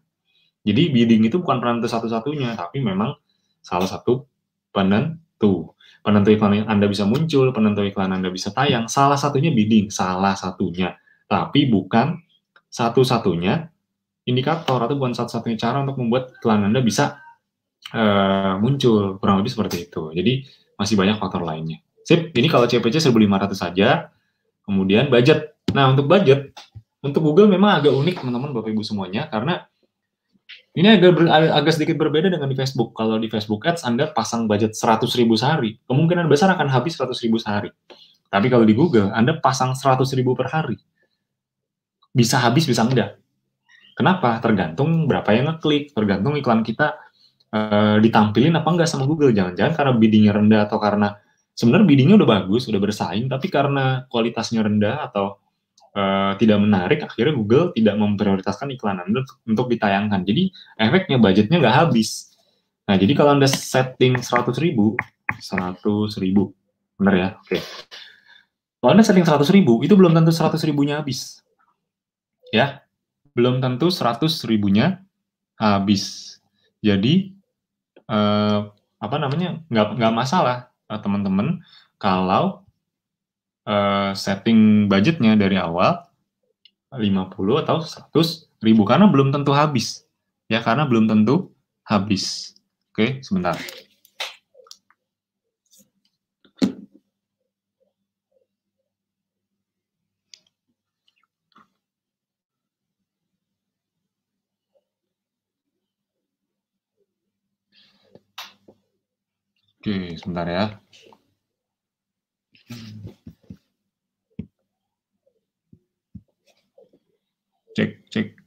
Jadi bidding itu bukan penentu satu-satunya, tapi memang salah satu penentu. Penentu iklan Anda bisa muncul, penentu iklan Anda bisa tayang, salah satunya bidding, salah satunya. Tapi bukan satu-satunya indikator atau bukan satu-satunya cara untuk membuat iklan Anda bisa muncul, kurang lebih seperti itu. Jadi masih banyak faktor lainnya. Sip, ini kalau CPC 1.500 saja. Kemudian budget. Nah, untuk budget, untuk Google memang agak unik teman-teman Bapak Ibu semuanya, karena ini agak sedikit berbeda dengan di Facebook. Kalau di Facebook Ads Anda pasang budget 100.000 sehari, kemungkinan besar akan habis 100.000 sehari. Tapi kalau di Google, Anda pasang 100.000 per hari. Bisa habis, bisa enggak. Kenapa? Tergantung berapa yang ngeklik, tergantung iklan kita ditampilin apa enggak sama Google. Jangan-jangan karena biddingnya rendah atau karena sebenarnya biddingnya udah bagus, udah bersaing, tapi karena kualitasnya rendah atau tidak menarik, akhirnya Google tidak memprioritaskan iklan Anda untuk ditayangkan. Jadi efeknya budgetnya nggak habis. Nah, jadi kalau Anda setting 100.000, bener ya? Oke. Kalau Anda setting 100.000, itu belum tentu 100.000-nya habis. Ya, belum tentu 100.000-nya habis. Jadi nggak masalah teman-teman kalau setting budgetnya dari awal 50 atau 100.000 karena belum tentu habis ya, karena belum tentu habis. Oke, sebentar. Oke, sebentar ya. Cek.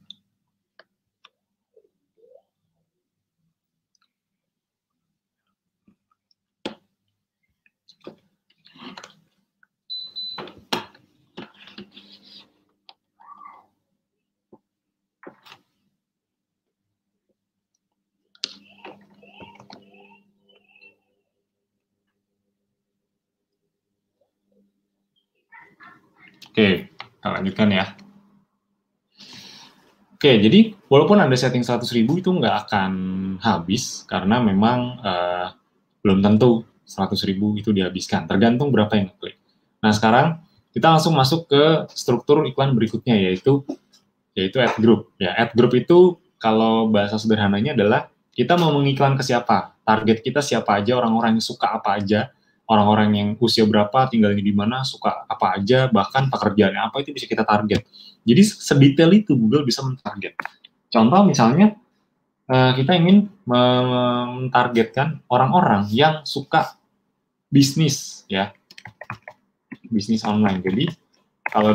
Oke, kita lanjutkan ya. Oke, jadi walaupun Anda setting 100.000 itu nggak akan habis karena memang belum tentu 100.000 itu dihabiskan. Tergantung berapa yang klik. Nah, sekarang kita langsung masuk ke struktur iklan berikutnya, yaitu ad group. Ya, ad group itu kalau bahasa sederhananya adalah kita mau mengiklan ke siapa, target kita siapa aja, orang-orang yang suka apa aja, orang-orang yang usia berapa, tinggalnya di mana, suka apa aja, bahkan pekerjaannya apa, itu bisa kita target. Jadi sedetail itu Google bisa mentarget. Contoh misalnya kita ingin mentargetkan orang-orang yang suka bisnis ya, bisnis online. Jadi kalau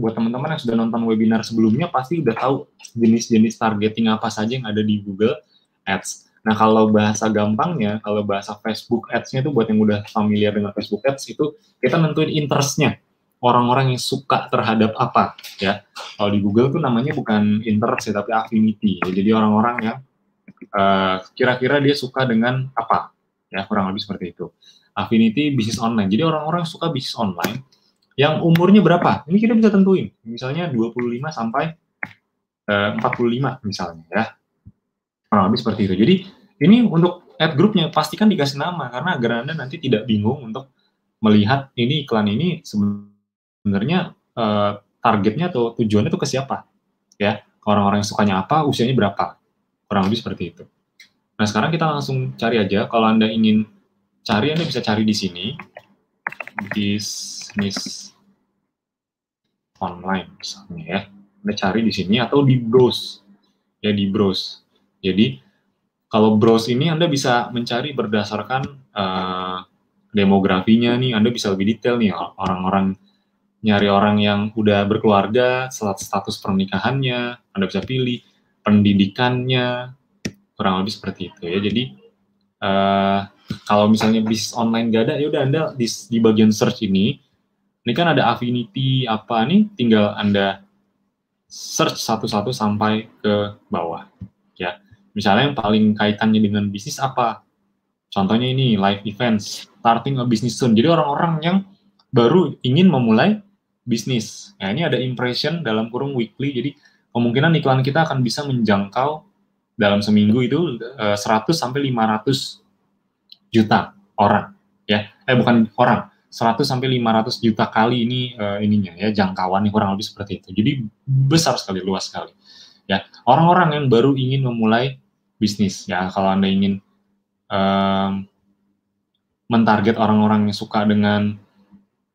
buat teman-teman yang sudah nonton webinar sebelumnya pasti udah tahu jenis-jenis targeting apa saja yang ada di Google Ads. Nah, kalau bahasa gampangnya, kalau bahasa Facebook Ads-nya itu buat yang udah familiar dengan Facebook Ads itu kita nentuin interest-nya. Orang-orang yang suka terhadap apa ya. Kalau di Google tuh namanya bukan interest ya, tapi affinity. Ya. Jadi orang-orang yang kira-kira dia suka dengan apa. Ya, kurang lebih seperti itu. Affinity bisnis online. Jadi orang-orang yang suka bisnis online yang umurnya berapa? Ini kita bisa tentuin. Misalnya 25 sampai 45 misalnya ya. Kurang lebih seperti itu. Jadi ini untuk ad groupnya pastikan dikasih nama karena agar Anda nanti tidak bingung untuk melihat ini iklan ini sebenarnya targetnya atau tujuannya itu ke siapa ya, orang-orang yang sukanya apa, usianya berapa, kurang lebih seperti itu. Nah, sekarang kita langsung cari aja. Kalau Anda ingin cari, Anda bisa cari di sini bisnis online misalnya ya. Anda cari di sini atau di browse ya, di browse. Jadi kalau browse ini Anda bisa mencari berdasarkan demografinya nih, Anda bisa lebih detail nih orang-orang nyari orang yang udah berkeluarga, status pernikahannya, Anda bisa pilih pendidikannya, kurang lebih seperti itu ya. Jadi kalau misalnya bisnis online gak ada, ya udah Anda di bagian search ini kan ada affinity apa nih, tinggal Anda search satu-satu sampai ke bawah ya. Misalnya yang paling kaitannya dengan bisnis apa? Contohnya ini live events, starting a business soon. Jadi orang-orang yang baru ingin memulai bisnis. Nah, ini ada impression dalam kurung weekly. Jadi kemungkinan iklan kita akan bisa menjangkau dalam seminggu itu 100 sampai 500 juta orang ya. Bukan orang, 100 sampai 500 juta kali ini ininya ya, jangkauannya kurang lebih seperti itu. Jadi besar sekali, luas sekali. Ya, orang-orang yang baru ingin memulai bisnis ya. Kalau Anda ingin mentarget orang-orang yang suka dengan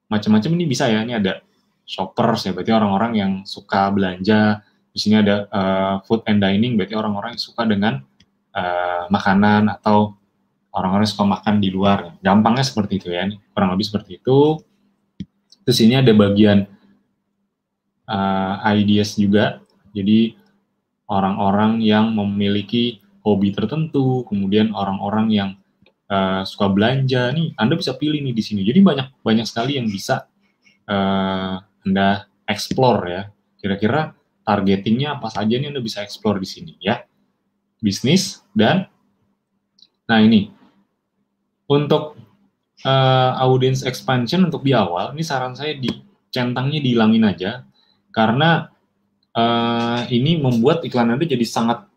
macam-macam, ini bisa ya. Ini ada shoppers ya, berarti orang-orang yang suka belanja. Di sini ada food and dining, berarti orang-orang yang suka dengan makanan atau orang-orang yang suka makan di luar. Gampangnya seperti itu ya, kurang lebih seperti itu. Terus ini ada bagian ideas juga. Jadi orang-orang yang memiliki hobi tertentu, kemudian orang-orang yang suka belanja nih, Anda bisa pilih nih di sini. Jadi banyak sekali yang bisa Anda explore ya. Kira-kira targetingnya apa saja nih Anda bisa explore di sini ya. Bisnis dan nah ini untuk audience expansion untuk di awal, ini saran saya centangnya dihilangin aja karena ini membuat iklan Anda jadi sangat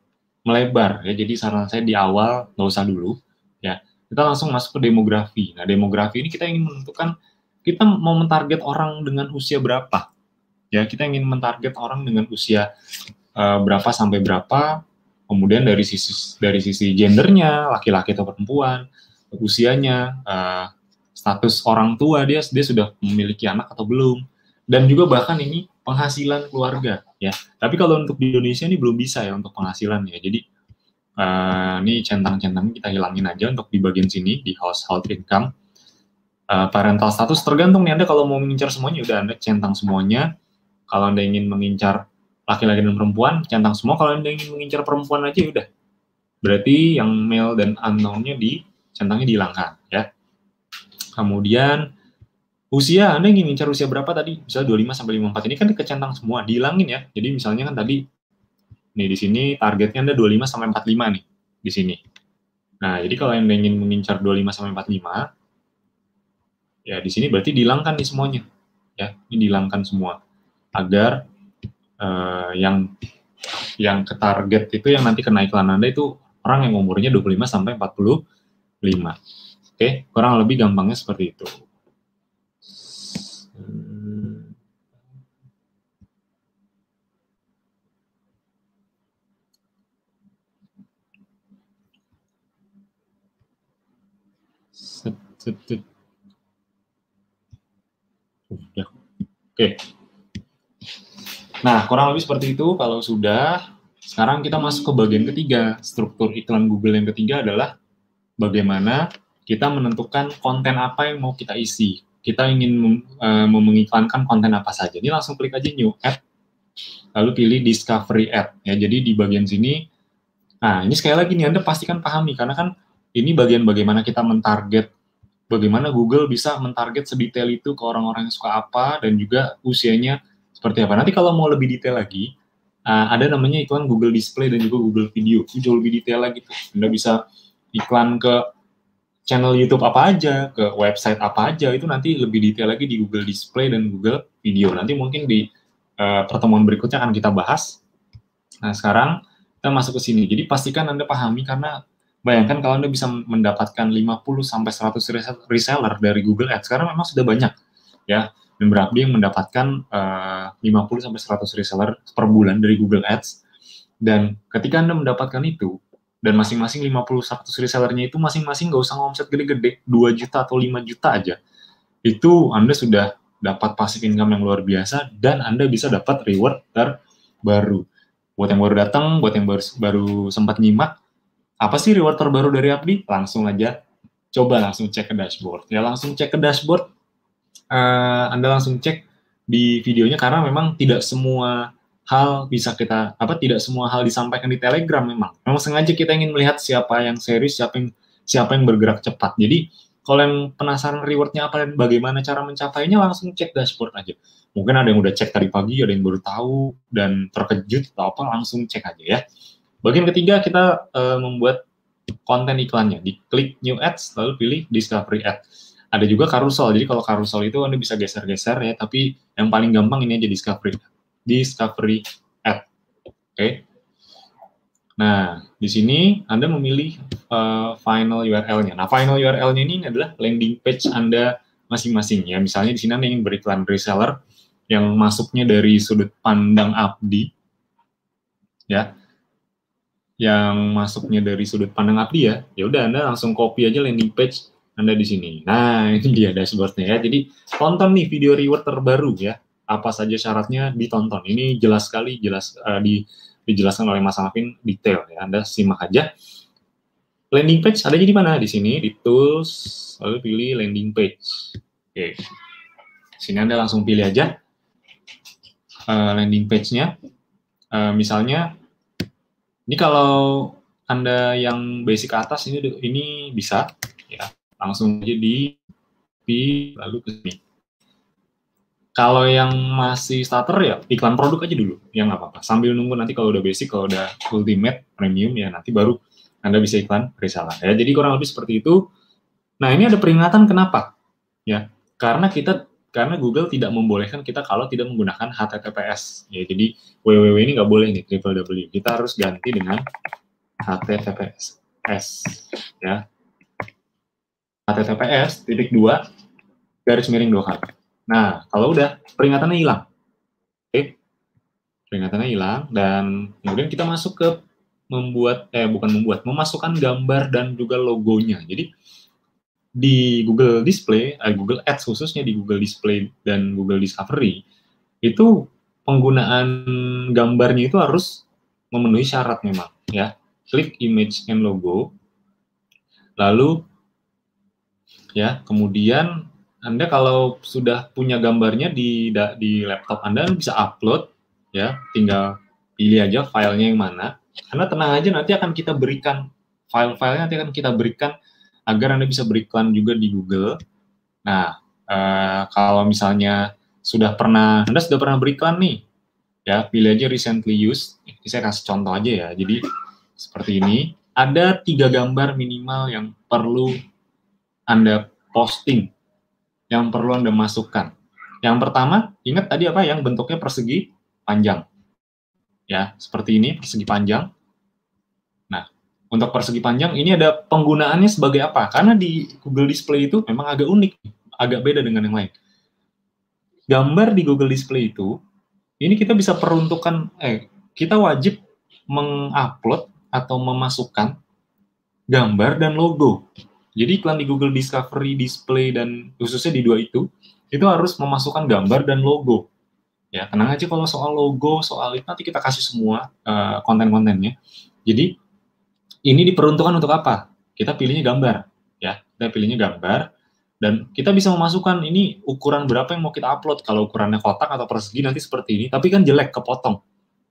melebar ya. Jadi saran saya di awal nggak usah dulu ya. Kita langsung masuk ke demografi. Nah, demografi ini kita ingin menentukan kita mau mentarget orang dengan usia berapa. Ya, kita ingin mentarget orang dengan usia berapa sampai berapa. Kemudian dari sisi gendernya, laki-laki atau perempuan, usianya, status orang tua dia sudah memiliki anak atau belum. Dan juga bahkan ini penghasilan keluarga ya. Tapi kalau untuk di Indonesia ini belum bisa ya untuk penghasilan ya. Jadi ini centang-centang kita hilangin aja untuk di bagian sini di household income. Parental status tergantung nih Anda kalau mau mengincar semuanya udah Anda centang semuanya. Kalau Anda ingin mengincar laki-laki dan perempuan centang semua. Kalau Anda ingin mengincar perempuan aja udah. Berarti yang male dan unknown-nya centangnya dihilangkan ya. Kemudian usia, Anda ingin mengincar usia berapa tadi? Misalnya 25 sampai 54 ini kan dikecentang semua, dihilangin ya. Jadi misalnya kan tadi nih di sini targetnya Anda 25 sampai 45 nih di sini. Nah, jadi kalau Anda ingin mengincar 25 sampai 45 ya di sini berarti dihilangkan nih semuanya. Ya, ini dihilangkan semua agar yang ke target itu yang nanti kena iklan Anda itu orang yang umurnya 25 sampai 45. Oke, kurang lebih gampangnya seperti itu. Oke. Nah, kurang lebih seperti itu. Kalau sudah, sekarang kita masuk ke bagian ketiga. Struktur iklan Google yang ketiga adalah bagaimana kita menentukan konten apa yang mau kita isi. Kita ingin mengiklankan konten apa saja. Ini langsung klik aja New Ad, lalu pilih Discovery Ad. Ya, jadi di bagian sini, nah ini sekali lagi nih Anda pastikan pahami, karena kan ini bagian bagaimana kita mentarget, bagaimana Google bisa mentarget sedetail itu ke orang-orang yang suka apa, dan juga usianya seperti apa. Nanti kalau mau lebih detail lagi, ada namanya iklan Google Display dan juga Google Video. Itu jauh lebih detail lagi tuh. Anda bisa iklan ke channel YouTube apa aja, ke website apa aja, itu nanti lebih detail lagi di Google Display dan Google Video. Nanti mungkin di pertemuan berikutnya akan kita bahas. Nah, sekarang kita masuk ke sini. Jadi pastikan Anda pahami, karena bayangkan kalau Anda bisa mendapatkan 50-100 reseller dari Google Ads, sekarang memang sudah banyak ya. Dan berarti yang mendapatkan 50-100 reseller per bulan dari Google Ads. Dan ketika Anda mendapatkan itu, dan masing-masing 50-100 resellernya itu masing-masing nggak usah ngomset gede-gede, 2 juta atau 5 juta aja. Itu Anda sudah dapat passive income yang luar biasa, dan Anda bisa dapat reward terbaru. Buat yang baru datang, buat yang baru sempat nyimak, apa sih reward terbaru dari Abdi? Langsung aja, coba langsung cek ke dashboard. Ya, langsung cek ke dashboard, Anda langsung cek di videonya karena memang tidak semua hal bisa kita tidak semua hal disampaikan di Telegram memang sengaja kita ingin melihat siapa yang serius, siapa yang bergerak cepat. Jadi kalau yang penasaran rewardnya apa dan bagaimana cara mencapainya, langsung cek dashboard aja. Mungkin ada yang udah cek tadi pagi, ada yang baru tahu dan terkejut atau apa, langsung cek aja ya. Bagian ketiga kita membuat konten iklannya. Diklik New Ads, lalu pilih Discovery Ad. Ada juga carousel. Jadi kalau carousel itu Anda bisa geser-geser ya, tapi yang paling gampang ini aja Discovery Ad. Oke. Nah, di sini Anda memilih final URL-nya. Nah, final URL-nya ini adalah landing page Anda masing-masing ya. Misalnya di sini Anda ingin beriklan reseller yang masuknya dari sudut pandang Abdi, ya. Yang masuknya dari sudut pandang Abdi ya udah Anda langsung copy aja landing page Anda di sini. Nah, ini dia dashboard-nya ya. Jadi, tonton nih video reward terbaru ya. Apa saja syaratnya ditonton. Ini jelas sekali, dijelaskan oleh Mas Alvin detail ya. Anda simak aja. Landing page adanya di mana? Di sini, di tools, lalu pilih landing page. Oke. Sini Anda langsung pilih aja landing page-nya. Misalnya, ini kalau Anda yang basic ke atas, ini bisa ya, langsung aja di lalu ke sini. Kalau yang masih starter ya iklan produk aja dulu, ya nggak apa-apa. Sambil nunggu nanti kalau udah basic, kalau udah ultimate, premium ya nanti baru Anda bisa iklan reseller. Ya, jadi kurang lebih seperti itu. Nah, ini ada peringatan kenapa? Ya, karena Google tidak membolehkan kita kalau tidak menggunakan HTTPS. Ya, jadi www ini nggak boleh nih, www. Kita harus ganti dengan HTTPS. Ya. HTTPS /2 kali. Nah, kalau udah, peringatannya hilang. Oke. Peringatannya hilang, dan kemudian kita masuk ke memasukkan gambar dan juga logonya. Jadi, di Google Display, Google Ads khususnya di Google Display dan Google Discovery, itu penggunaan gambarnya itu harus memenuhi syarat memang, ya. Klik image and logo, lalu, ya, kemudian Anda kalau sudah punya gambarnya di laptop Anda bisa upload, ya, tinggal pilih aja filenya yang mana. Karena tenang aja nanti akan kita berikan file-filenya agar Anda bisa beriklan juga di Google. Nah, kalau misalnya Anda sudah pernah beriklan nih, ya pilih aja recently used. Ini saya kasih contoh aja ya. Jadi seperti ini, ada 3 gambar minimal yang perlu Anda posting, yang perlu Anda masukkan. Yang pertama, ingat tadi apa? Yang bentuknya persegi panjang. Ya, seperti ini, persegi panjang. Nah, untuk persegi panjang, ini ada penggunaannya sebagai apa? Karena di Google Display itu memang agak unik, agak beda dengan yang lain. Gambar di Google Display itu, ini kita bisa peruntukan, kita wajib mengupload atau memasukkan gambar dan logo. Jadi iklan di Google Discovery, Display, dan khususnya di 2 itu harus memasukkan gambar dan logo. Ya, tenang aja kalau soal logo, soal itu nanti kita kasih semua konten-kontennya. Jadi, ini diperuntukkan untuk apa? Kita pilihnya gambar. Ya, kita pilihnya gambar, dan kita bisa memasukkan ini ukuran berapa yang mau kita upload. Kalau ukurannya kotak atau persegi nanti seperti ini, tapi kan jelek, kepotong.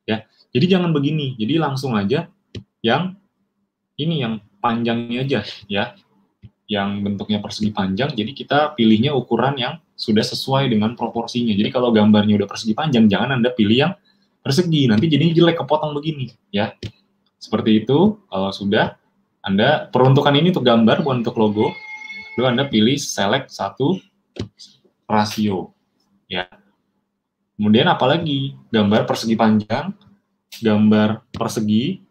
Ya, jadi jangan begini. Jadi langsung aja yang ini, yang panjangnya aja, ya. Yang bentuknya persegi panjang, jadi kita pilihnya ukuran yang sudah sesuai dengan proporsinya. Jadi kalau gambarnya udah persegi panjang, jangan Anda pilih yang persegi, nanti jadinya jelek, kepotong begini, ya. Seperti itu. Kalau sudah, Anda peruntukan ini untuk gambar, bukan untuk logo, lalu Anda pilih select 1 rasio, ya. Kemudian apalagi? Gambar persegi panjang, gambar persegi,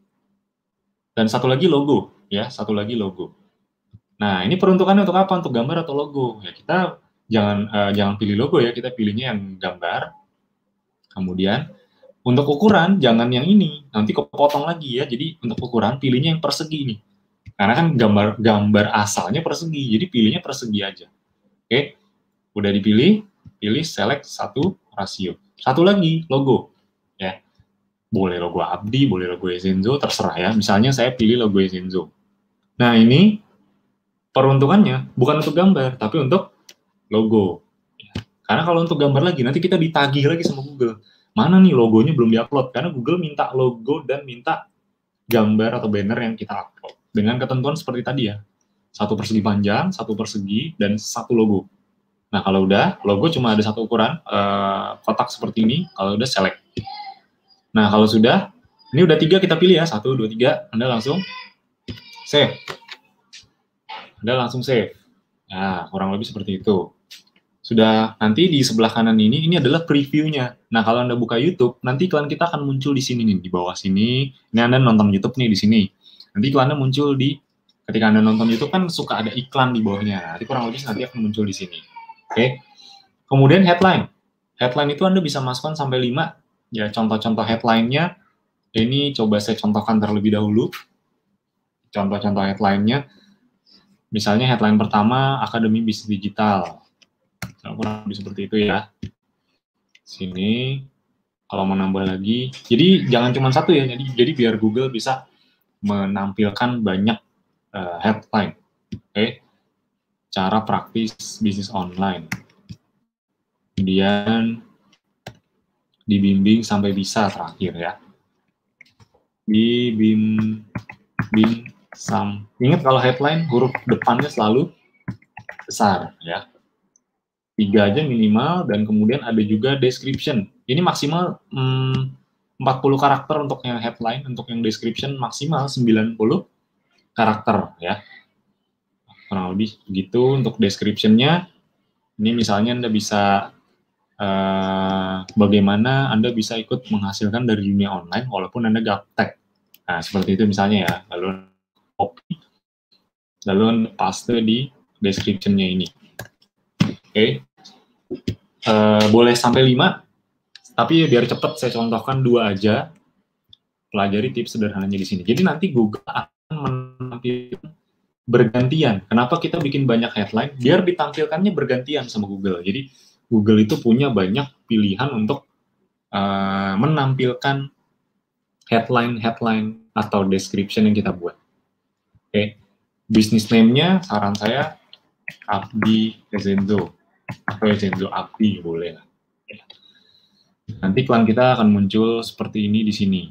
dan satu lagi logo, ya, satu lagi logo. Nah, ini peruntukannya untuk apa? Untuk gambar atau logo? Ya, kita jangan pilih logo ya, kita pilihnya yang gambar. Kemudian, untuk ukuran, jangan yang ini, nanti kepotong lagi ya. Jadi, untuk ukuran, pilihnya yang persegi nih. Karena kan gambar asalnya persegi, jadi pilihnya persegi aja. Oke, udah dipilih, pilih select 1 rasio. Satu lagi, logo. Ya, boleh logo Abdi, boleh logo Ezenzo, terserah ya. Misalnya saya pilih logo Ezenzo. Nah, ini peruntukannya bukan untuk gambar, tapi untuk logo. Karena kalau untuk gambar lagi, nanti kita ditagih lagi sama Google. Mana nih logonya belum diupload? Karena Google minta logo dan minta gambar atau banner yang kita upload. Dengan ketentuan seperti tadi ya. Satu persegi panjang, satu persegi, dan satu logo. Nah, kalau udah, logo cuma ada satu ukuran, kotak seperti ini. Kalau udah, select. Nah, kalau sudah, ini udah 3 kita pilih ya. 1, 2, 3. Anda langsung save. Anda langsung save. Nah, kurang lebih seperti itu. Sudah, nanti di sebelah kanan ini adalah previewnya. Nah, kalau Anda buka YouTube, nanti iklan kita akan muncul di sini nih, di bawah sini. Ini Anda nonton YouTube nih di sini. Nanti iklannya muncul ketika Anda nonton YouTube kan suka ada iklan di bawahnya. Nanti kurang lebih nanti akan muncul di sini. Oke. Kemudian headline. Headline itu Anda bisa masukkan sampai 5. Ya, contoh-contoh headline-nya. Ini coba saya contohkan terlebih dahulu. Contoh-contoh headline-nya. Misalnya headline pertama, Akademi Bisnis Digital. Kurang lebih seperti itu ya. Sini, kalau mau nambah lagi. Jadi jangan cuma satu ya. Jadi biar Google bisa menampilkan banyak headline. Oke. Cara praktis bisnis online. Kemudian dibimbing sampai bisa terakhir ya. Ingat kalau headline huruf depannya selalu besar ya. 3 aja minimal, dan kemudian ada juga description. Ini maksimal 40 karakter untuk yang headline, untuk yang description maksimal 90 karakter ya. Kurang lebih begitu untuk description-nya. Ini misalnya Anda bisa bagaimana Anda bisa ikut menghasilkan dari dunia online walaupun Anda gaptek. Nah, seperti itu misalnya ya. Lalu copy, lalu Anda paste di description-nya ini. Oke. Boleh sampai 5, tapi biar cepat saya contohkan 2 aja. Pelajari tips sederhananya di sini. Jadi nanti Google akan menampilkan bergantian. Kenapa kita bikin banyak headline? Biar ditampilkannya bergantian sama Google. Jadi Google itu punya banyak pilihan untuk menampilkan headline atau description yang kita buat. Oke. Business name-nya saran saya Abdi Ezenzo. Atau Ezenzo Abdi boleh lah. Nanti iklan kita akan muncul seperti ini di sini.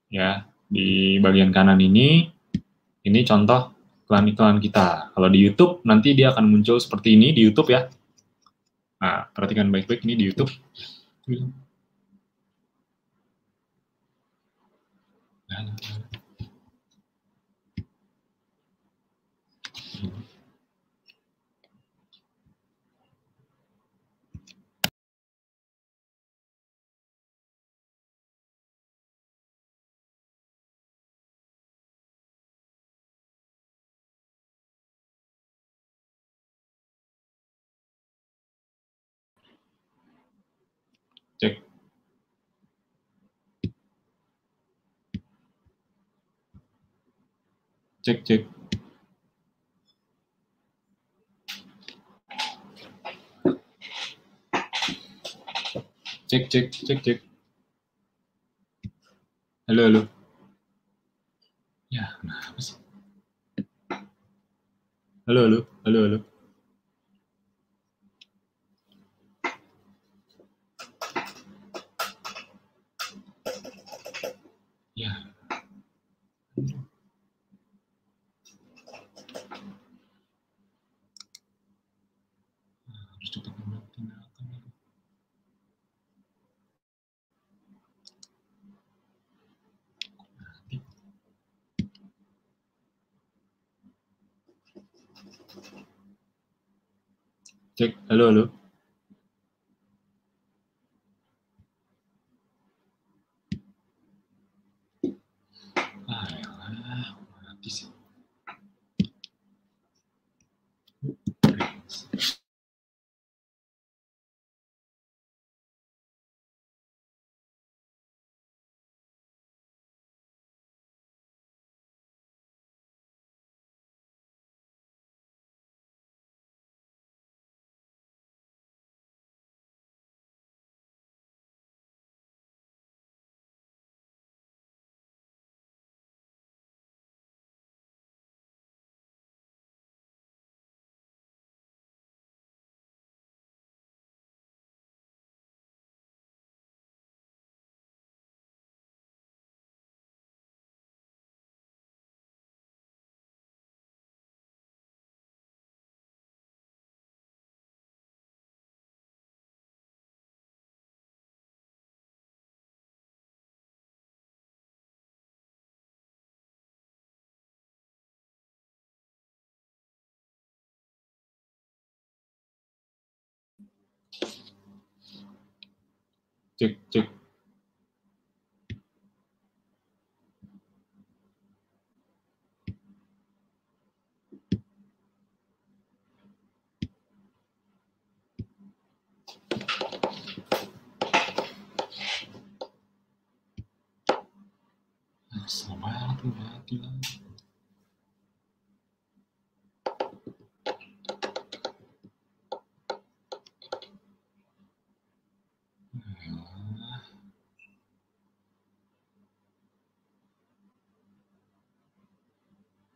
Ya, di bagian kanan ini contoh iklan-iklan kita. Kalau di YouTube nanti dia akan muncul seperti ini di YouTube ya. Nah, perhatikan baik-baik ini di YouTube. Cek. Cek, cek. Cek, cek, cek, cek. Halo, halo. Ya, kenapa sih? Halo, halo, halo, halo. Ya. Harus cepat tindakan. Cek, halo, halo. Ah, ya, mati sih. Cek. Sama tuh mati lagi.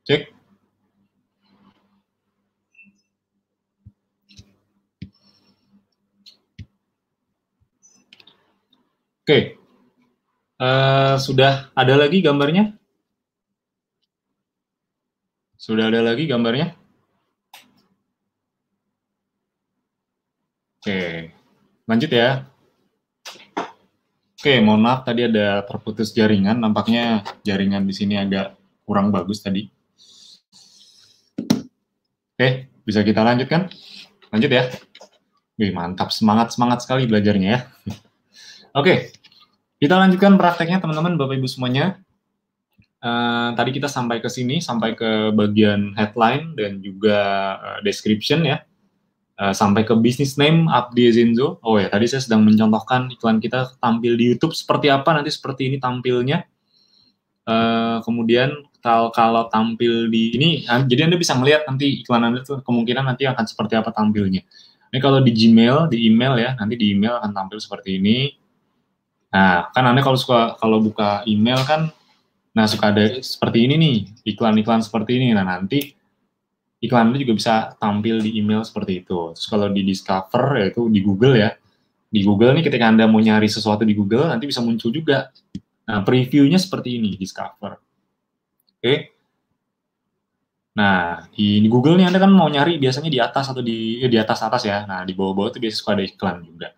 Cek. Oke. Sudah ada lagi gambarnya? Sudah ada lagi gambarnya? Oke. Lanjut ya. Oke, mohon maaf tadi ada terputus jaringan. Nampaknya jaringan di sini agak kurang bagus tadi. Oke, bisa kita lanjutkan? Lanjut ya. Wih, mantap. Semangat sekali belajarnya ya. Oke, kita lanjutkan prakteknya teman-teman, Bapak Ibu semuanya. Tadi kita sampai ke sini, sampai ke bagian headline dan juga description ya. Sampai ke business name Abdi Ezenzo. Oh ya, tadi saya sedang mencontohkan iklan kita tampil di YouTube seperti apa, nanti seperti ini tampilnya. Kemudian kalau tampil di ini, jadi Anda bisa melihat nanti iklan Anda tuh kemungkinan nanti akan seperti apa tampilnya. Ini kalau di Gmail, di email ya, nanti di email akan tampil seperti ini. Nah, kan Anda kalau buka email kan, nah suka ada seperti ini nih, iklan-iklan seperti ini. Nah, nanti iklan Anda juga bisa tampil di email seperti itu. Terus kalau di Discover, yaitu di Google ya, di Google nih ketika Anda mau nyari sesuatu di Google, nanti bisa muncul juga. Nah, previewnya seperti ini, Discover. Oke. Nah, di Google nih Anda kan mau nyari biasanya di atas atau di atas ya. Nah, di bawah-bawah itu biasanya suka ada iklan juga.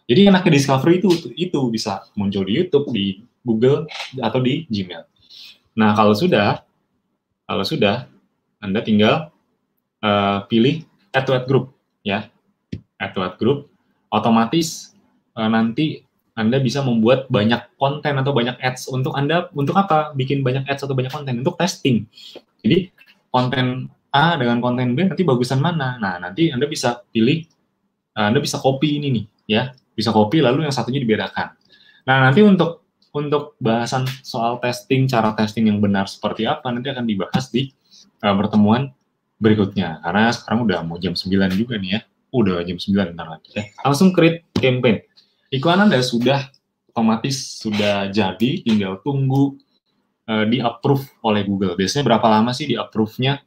Jadi enaknya Discovery itu bisa muncul di YouTube, di Google, atau di Gmail. Nah, kalau sudah Anda tinggal pilih Add to Add Group ya. Add to Add Group, otomatis nanti Anda bisa membuat banyak konten atau banyak ads untuk Anda, untuk apa? Bikin banyak ads atau banyak konten untuk testing. Jadi konten A dengan konten B nanti bagusan mana? Nah, nanti Anda bisa pilih, Anda bisa copy ini nih ya. Bisa copy lalu yang satunya dibedakan. Nah, nanti untuk bahasan soal testing, cara testing yang benar seperti apa nanti akan dibahas di pertemuan berikutnya. Karena sekarang udah mau jam 9 juga nih ya. Udah jam 9 bentar lagi ya. Langsung create campaign. Iklan Anda sudah otomatis sudah jadi, tinggal tunggu di-approve oleh Google. Biasanya berapa lama sih di-approve-nya?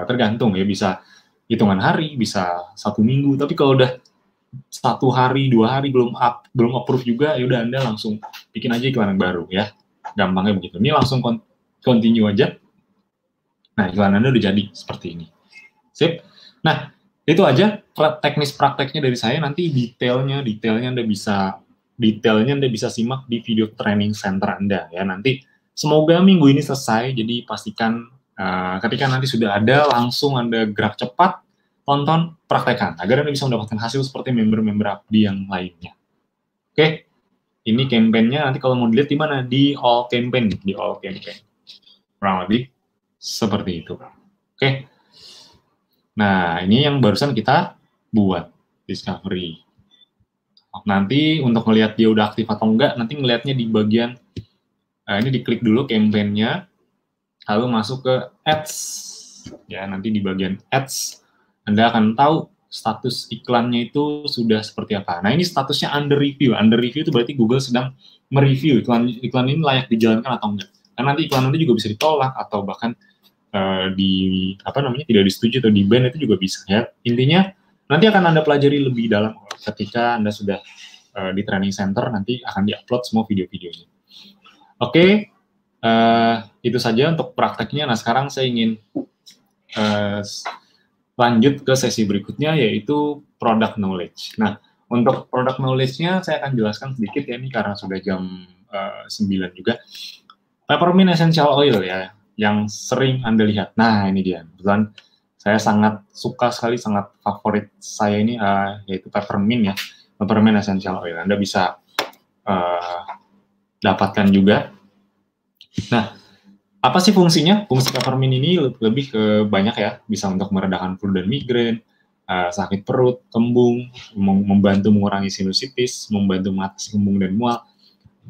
Tergantung ya, bisa hitungan hari, bisa 1 minggu. Tapi kalau udah 1 hari, 2 hari belum approve juga, ya udah Anda langsung bikin aja iklan yang baru ya. Gampangnya begitu. Ini langsung continue aja. Nah, iklan Anda udah jadi seperti ini. Sip. Nah, itu aja teknis prakteknya dari saya. Nanti detailnya Anda bisa simak di video training center Anda ya. Nanti semoga minggu ini selesai. Jadi pastikan ketika nanti sudah ada, langsung Anda gerak cepat, tonton, praktekkan, agar Anda bisa mendapatkan hasil seperti member-member Abdi yang lainnya. Oke, ini campaign-nya nanti kalau mau dilihat di mana? Di all campaign. Kurang lebih seperti itu. Oke. Nah, ini yang barusan kita buat, discovery. Nanti untuk melihat dia udah aktif atau enggak, nanti ngelihatnya di bagian, ini diklik dulu campaign-nya, lalu masuk ke ads. Ya, nanti di bagian ads, Anda akan tahu status iklannya itu sudah seperti apa. Nah, ini statusnya under review. Under review itu berarti Google sedang mereview iklan ini layak dijalankan atau enggak. Karena nanti iklan nanti juga bisa ditolak atau bahkan tidak disetujui atau di ban, itu juga bisa ya. Intinya nanti akan Anda pelajari lebih dalam ketika Anda sudah di training center, nanti akan diupload semua video-videonya. Oke, itu saja untuk prakteknya. Nah, sekarang saya ingin lanjut ke sesi berikutnya, yaitu product knowledge. Nah, untuk product knowledge-nya saya akan jelaskan sedikit ya, ini karena sudah jam 9 juga. Peppermint essential oil ya, yang sering Anda lihat. Nah, ini dia. Kebetulan saya sangat suka sekali, sangat favorit saya ini, yaitu peppermint ya. peppermint essential oil. Anda bisa dapatkan juga. Nah, apa sih fungsinya? Fungsi peppermint ini lebih ke banyak ya, bisa untuk meredakan flu dan migrain, sakit perut, kembung, membantu mengurangi sinusitis, membantu mengatasi kembung dan mual,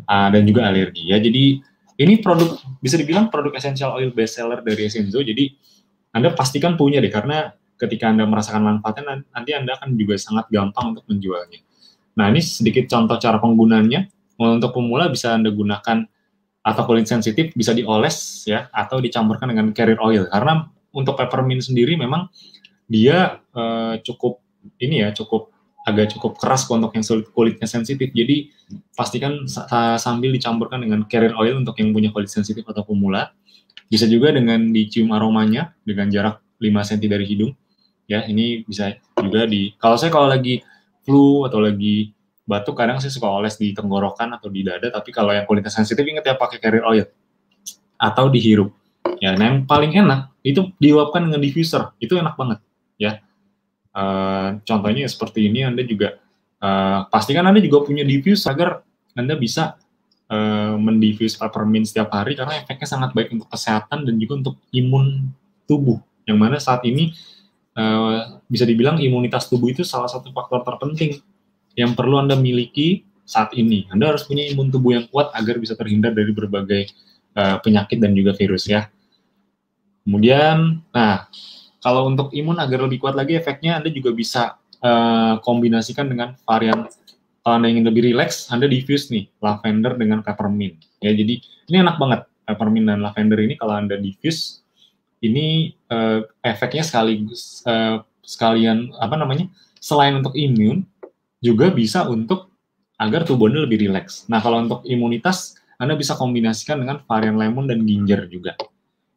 dan juga alergi ya. Jadi ini produk, bisa dibilang produk essential oil best seller dari Essenzo. Jadi Anda pastikan punya deh, karena ketika Anda merasakan manfaatnya, nanti Anda akan juga sangat gampang untuk menjualnya. Nah, ini sedikit contoh cara penggunaannya. Untuk pemula bisa Anda gunakan, atau kulit sensitif bisa dioles ya, atau dicampurkan dengan carrier oil. Karena untuk peppermint sendiri memang dia cukup agak cukup keras untuk yang kulitnya sensitif. Jadi pastikan sambil dicampurkan dengan carrier oil untuk yang punya kulit sensitif atau pemula. Bisa juga dengan dicium aromanya dengan jarak 5 cm dari hidung. Ya, ini bisa juga kalau lagi flu atau lagi batuk, kadang saya suka oles di tenggorokan atau di dada, tapi kalau yang kulitnya sensitif, ingat ya, pakai carrier oil atau dihirup. Ya, nah yang paling enak itu diuapkan dengan diffuser, itu enak banget ya. Contohnya seperti ini, Anda juga pastikan Anda juga punya diffuser agar Anda bisa mendiffuse peppermint setiap hari, karena efeknya sangat baik untuk kesehatan dan juga untuk imun tubuh, yang mana saat ini bisa dibilang imunitas tubuh itu salah satu faktor terpenting yang perlu Anda miliki saat ini. Anda harus punya imun tubuh yang kuat agar bisa terhindar dari berbagai penyakit dan juga virus ya. Kemudian, nah, kalau untuk imun agar lebih kuat lagi efeknya, Anda juga bisa kombinasikan dengan varian. Kalau Anda ingin lebih rileks, Anda diffuse nih lavender dengan peppermint. Ya, jadi ini enak banget, peppermint dan lavender ini kalau Anda diffuse, ini efeknya sekalian selain untuk imun, juga bisa untuk agar tubuh Anda lebih rileks. Nah, kalau untuk imunitas, Anda bisa kombinasikan dengan varian lemon dan ginger juga.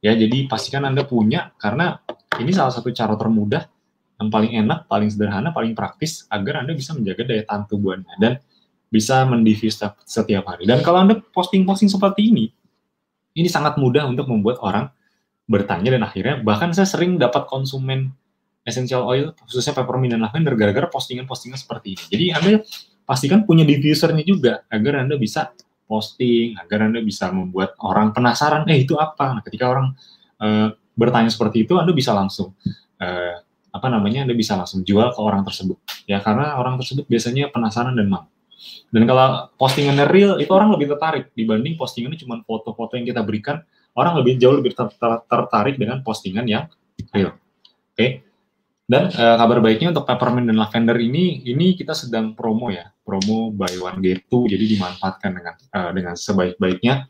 Ya, jadi pastikan Anda punya, karena ini salah satu cara termudah, yang paling enak, paling sederhana, paling praktis, agar Anda bisa menjaga daya tahan tubuh Anda dan bisa mendiffuse setiap hari. Dan kalau Anda posting-posting seperti ini sangat mudah untuk membuat orang bertanya, dan akhirnya bahkan saya sering dapat konsumen essential oil, khususnya peppermint dan lavender, gara-gara postingan-postingan seperti ini. Jadi Anda pastikan punya diffusernya juga, agar Anda bisa posting, agar Anda bisa membuat orang penasaran, itu apa? Nah, ketika orang bertanya seperti itu, Anda bisa langsung Anda bisa langsung jual ke orang tersebut. Ya, karena orang tersebut biasanya penasaran dan mau. Dan kalau postingannya real, itu orang lebih tertarik dibanding postingannya cuma foto-foto yang kita berikan. Orang jauh lebih tertarik dengan postingan yang real. Oke. Dan kabar baiknya untuk peppermint dan lavender ini kita sedang promo ya, promo buy one get two, jadi dimanfaatkan dengan sebaik-baiknya.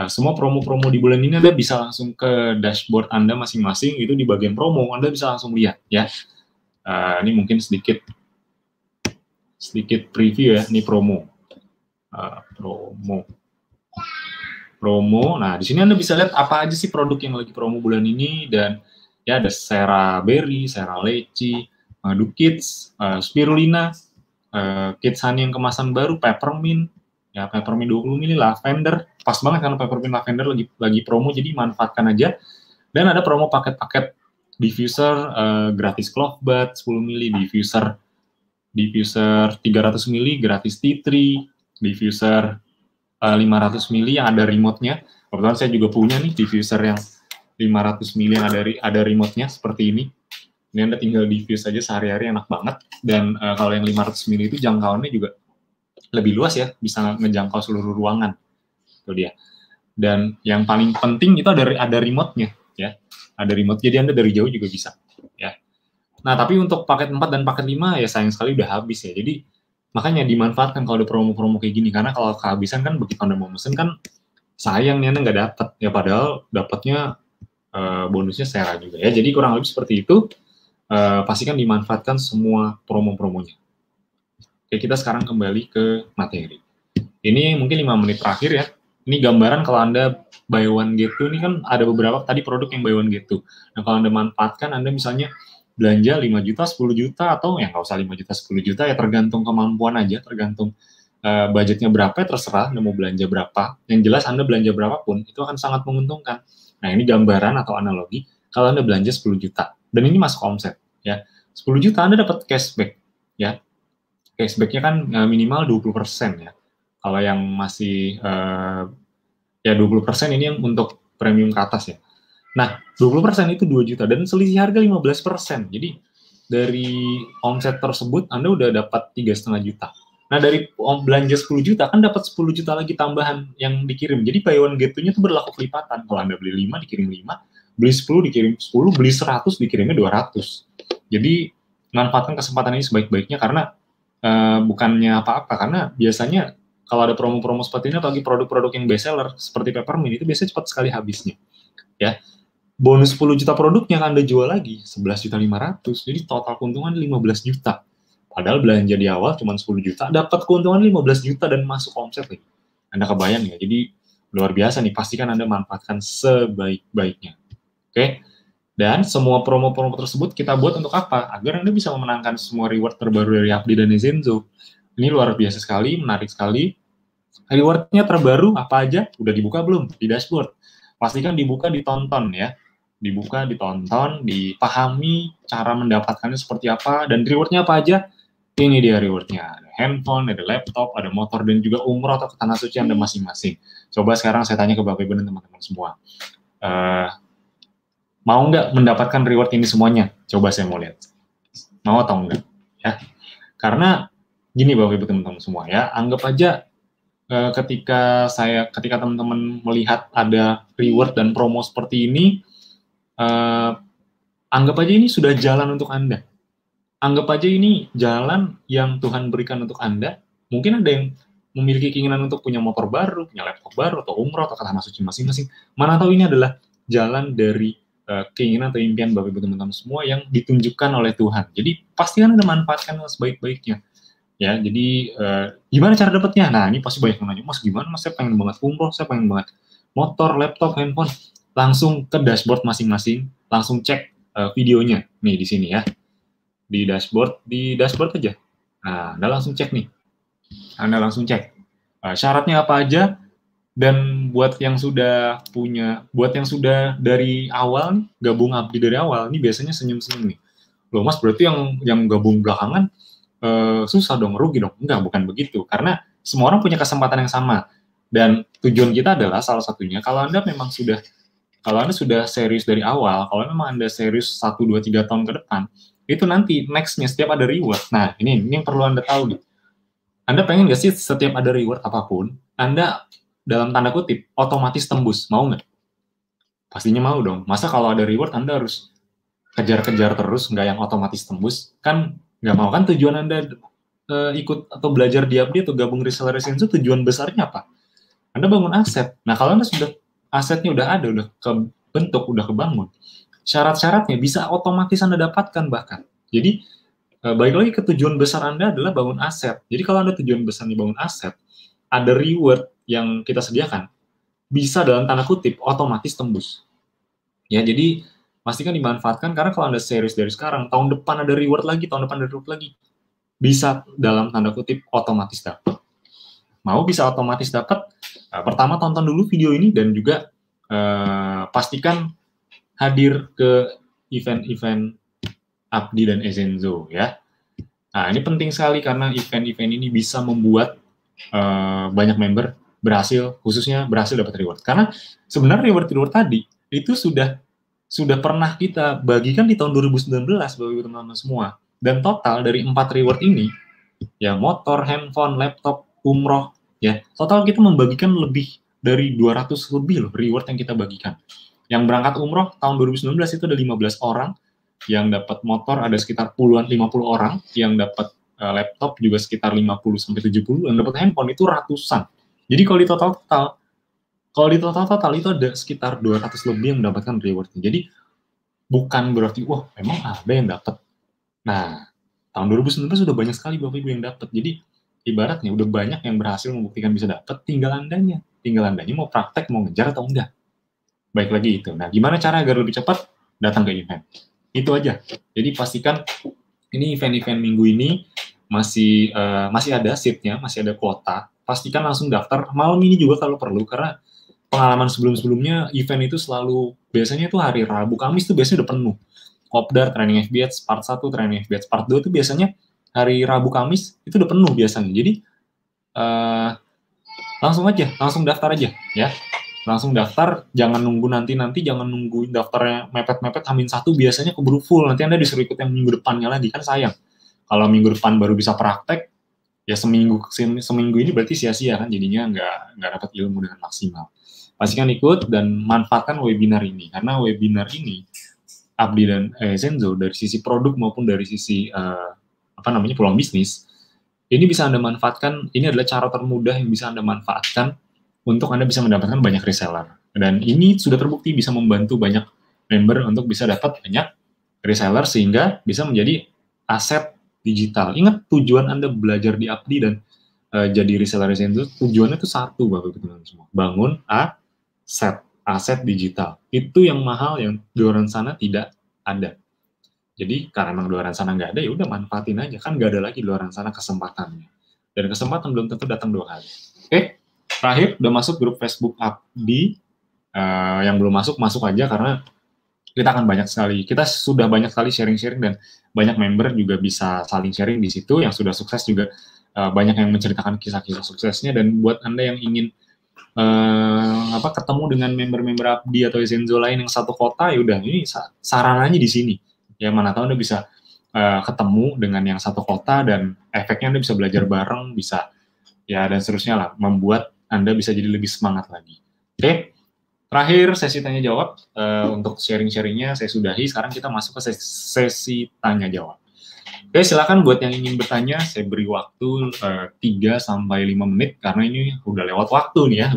Semua promo-promo di bulan ini Anda bisa langsung ke dashboard Anda masing-masing, itu di bagian promo Anda bisa langsung lihat ya. Ini mungkin sedikit preview ya, ini promo. Promo. Nah, di sini Anda bisa lihat apa aja sih produk yang lagi promo bulan ini, dan ya ada Sera Berry, Sera Leci, Madu Kids, Spirulina, Kids Honey yang kemasan baru, Peppermint, ya Peppermint 20 ml, Lavender, pas banget karena Peppermint Lavender lagi promo, jadi manfaatkan aja. Dan ada promo paket-paket diffuser, gratis cloth bath 10 ml, diffuser 300 ml, gratis tea tree, diffuser 500 ml yang ada remote-nya. Kebetulan saya juga punya nih diffuser yang 500 ml yang ada remote-nya seperti ini. Ini Anda tinggal diffuse aja sehari-hari, enak banget. Dan kalau yang 500 ml itu jangkauannya juga lebih luas ya, bisa ngejangkau seluruh ruangan. Itu dia. Dan yang paling penting itu ada remote-nya ya. Ada remote, jadi Anda dari jauh juga bisa ya. Nah, tapi untuk paket 4 dan paket 5 ya sayang sekali udah habis ya. Jadi makanya dimanfaatkan kalau ada promo-promo kayak gini, karena kalau kehabisan kan begitu Anda mau mesen kan sayang nih Anda nggak dapat ya, padahal dapatnya bonusnya Sera juga ya. Jadi kurang lebih seperti itu. Pastikan dimanfaatkan semua promo-promonya. Oke, kita sekarang kembali ke materi. Ini mungkin 5 menit terakhir ya. Ini gambaran kalau Anda buy one get two, ini kan ada beberapa tadi produk yang buy one get two. Nah, kalau Anda manfaatkan, Anda misalnya belanja 5 juta, 10 juta, atau ya nggak usah 5 juta, 10 juta, ya tergantung kemampuan aja, tergantung budgetnya berapa, ya terserah Anda mau belanja berapa. Yang jelas Anda belanja berapapun, itu akan sangat menguntungkan. Nah, ini gambaran atau analogi, kalau Anda belanja 10 juta, dan ini masuk omset, ya. 10 juta Anda dapat cashback, ya. cashback-nya kan minimal 20% ya. Kalau yang masih ya 20% ini yang untuk premium ke atas ya. Nah, 20% itu 2 juta dan selisih harga 15%. Jadi dari omset tersebut Anda udah dapat 3,5 juta. Nah, dari belanja 10 juta kan dapat 10 juta lagi tambahan yang dikirim. Jadi buy one get two-nya itu berlaku kelipatan. Kalau Anda beli 5 dikirim 5, beli 10 dikirim 10, beli 100 dikirimnya 200. Jadi manfaatkan kesempatan ini sebaik-baiknya karena bukannya apa-apa, karena biasanya kalau ada promo-promo seperti ini, apalagi produk-produk yang best seller seperti Peppermint itu biasanya cepat sekali habisnya. Ya, bonus 10 juta produknya kan Anda jual lagi 11.500.000, jadi total keuntungan 15 juta. Padahal belanja di awal cuma 10 juta, dapat keuntungan 15 juta dan masuk omset nih. Anda kebayang ya? Jadi luar biasa nih, pastikan Anda manfaatkan sebaik-baiknya. Oke? Dan semua promo-promo tersebut kita buat untuk apa? Agar Anda bisa memenangkan semua reward terbaru dari Apdi dan Ezenzo. Ini luar biasa sekali, menarik sekali. Reward-nya terbaru apa aja? Udah dibuka belum? Di dashboard. Pastikan dibuka, ditonton ya. Dibuka, ditonton, dipahami cara mendapatkannya seperti apa, dan reward-nya apa aja. Ini dia reward-nya. Ada handphone, ada laptop, ada motor, dan juga umroh atau ke tanah suci Anda masing-masing. Coba sekarang saya tanya ke Bapak Ibu dan teman-teman semua. Mau nggak mendapatkan reward ini semuanya? Coba saya mau lihat. Mau atau enggak? Ya. Karena gini Bapak Ibu teman-teman semua ya, anggap aja ketika teman-teman melihat ada reward dan promo seperti ini, anggap aja ini sudah jalan untuk Anda. Anggap aja ini jalan yang Tuhan berikan untuk Anda. Mungkin ada yang memiliki keinginan untuk punya motor baru, punya laptop baru, atau umroh, atau ke tanah suci masing-masing. Mana tahu ini adalah jalan dari keinginan atau impian Bapak Ibu teman-teman semua yang ditunjukkan oleh Tuhan. Jadi pastikan Anda manfaatkan sebaik-baiknya. Ya, jadi gimana cara dapatnya? Nah, ini pasti banyak yang nanya, Mas gimana? Mas saya pengen banget umroh, saya pengen banget motor, laptop, handphone. Langsung ke dashboard masing-masing, langsung cek videonya. Nih di sini ya. Di dashboard aja. Nah, Anda langsung cek nih. Anda langsung cek. Syaratnya apa aja, dan buat yang sudah dari awal nih, gabung Abdi dari awal, ini biasanya senyum-senyum nih. Loh Mas, berarti yang gabung belakangan susah dong, rugi dong. Enggak, bukan begitu. Karena semua orang punya kesempatan yang sama. Dan tujuan kita adalah salah satunya, kalau Anda sudah serius dari awal, kalau memang Anda serius 1, 2, 3 tahun ke depan, itu nanti next-nya setiap ada reward. Nah, ini yang perlu Anda tahu nih. Anda pengen nggak sih setiap ada reward apapun, Anda dalam tanda kutip otomatis tembus? Mau nggak? Pastinya mau dong. Masa kalau ada reward Anda harus kejar-kejar terus, nggak yang otomatis tembus? Kan nggak mau kan. Tujuan Anda ikut atau belajar di Abdi atau gabung reseller Ezenzo, tujuan besarnya apa? Anda bangun aset. Nah, kalau Anda sudah asetnya udah ada, udah kebentuk, udah kebangun, syarat-syaratnya bisa otomatis Anda dapatkan bahkan. Jadi, balik lagi ke tujuan besar Anda adalah bangun aset. Jadi, kalau Anda tujuan besarnya bangun aset, ada reward yang kita sediakan, bisa dalam tanda kutip otomatis tembus. Ya, jadi pastikan dimanfaatkan, karena kalau Anda serius dari sekarang, tahun depan ada reward lagi, tahun depan ada reward lagi, bisa dalam tanda kutip otomatis dapat. Mau bisa otomatis dapat, pertama tonton dulu video ini dan juga pastikan hadir ke event-event Abdi dan Ezenzo ya. Nah, ini penting sekali karena event-event ini bisa membuat banyak member berhasil, khususnya berhasil dapat reward. Karena sebenarnya reward tadi itu sudah pernah kita bagikan di tahun 2019 Bapak Ibu teman-teman semua. Dan total dari 4 reward ini, ya motor, handphone, laptop, umroh, ya total kita membagikan lebih dari 200 lebih loh reward yang kita bagikan. Yang berangkat umroh tahun 2019 itu ada 15 orang, yang dapat motor ada sekitar 50 orang, yang dapat laptop juga sekitar 50-70, yang dapat handphone itu ratusan. Jadi kalau di total itu ada sekitar 200 lebih yang mendapatkan rewardnya. Jadi bukan berarti wah memang ada yang dapat. Nah, tahun 2019 sudah banyak sekali Bapak Ibu yang dapat. Jadi ibaratnya udah banyak yang berhasil membuktikan bisa dapat, tinggal Andanya mau praktek, mau ngejar atau enggak. Baik lagi itu. Nah, gimana cara agar lebih cepat? Datang ke event. Itu aja. Jadi pastikan ini event-event minggu ini masih ada seatnya, masih ada kuota. Pastikan langsung daftar. Malam ini juga kalau perlu, karena pengalaman sebelum-sebelumnya event itu selalu, biasanya itu hari Rabu, Kamis itu biasanya udah penuh. Kopdar, Training FBH Part 1, Training FBH Part 2 itu biasanya hari Rabu Kamis itu udah penuh biasanya. Jadi langsung daftar aja ya. Langsung daftar, jangan nunggu nanti, jangan nunggu daftarnya mepet-mepet H-1 biasanya keburu full. Nanti Anda disuruh ikut yang minggu depannya lagi, kan sayang. Kalau minggu depan baru bisa praktek, ya seminggu ini berarti sia-sia kan, jadinya nggak dapat ilmu dengan maksimal. Pastikan ikut dan manfaatkan webinar ini, karena webinar ini Abdi dan Zenzo dari sisi produk maupun dari sisi peluang bisnis, ini bisa Anda manfaatkan. Ini adalah cara termudah yang bisa Anda manfaatkan untuk Anda bisa mendapatkan banyak reseller. Dan ini sudah terbukti bisa membantu banyak member untuk bisa dapat banyak reseller sehingga bisa menjadi aset digital. Ingat, tujuan Anda belajar di Abdi dan jadi reseller Zenzo, tujuannya itu satu, Bapak Ibu teman-teman semua. Bangun aset digital. Itu yang mahal, yang di luar sana tidak ada. Jadi karena memang di luar sana nggak ada, ya udah manfaatin aja. Kan nggak ada lagi di luar sana kesempatannya. Dan kesempatan belum tentu datang 2 kali. Oke, terakhir udah masuk grup Facebook Abdi. Yang belum masuk aja, karena kita akan kita sudah banyak sekali sharing-sharing dan banyak member juga bisa saling sharing di situ. Yang sudah sukses juga banyak yang menceritakan kisah-kisah suksesnya. Dan buat Anda yang ingin ketemu dengan member-member Abdi atau Zenzo lain yang satu kota, ya udah, ini sarannya di sini. Ya, mana tahu Anda bisa ketemu dengan yang satu kota dan efeknya Anda bisa belajar bareng, bisa ya dan seterusnya lah, membuat Anda bisa jadi lebih semangat lagi. Oke, terakhir sesi tanya jawab. Untuk sharing-sharingnya saya sudahi. Sekarang kita masuk ke sesi tanya jawab. Oke, silakan buat yang ingin bertanya, saya beri waktu 3-5 menit karena ini udah lewat waktu nih ya,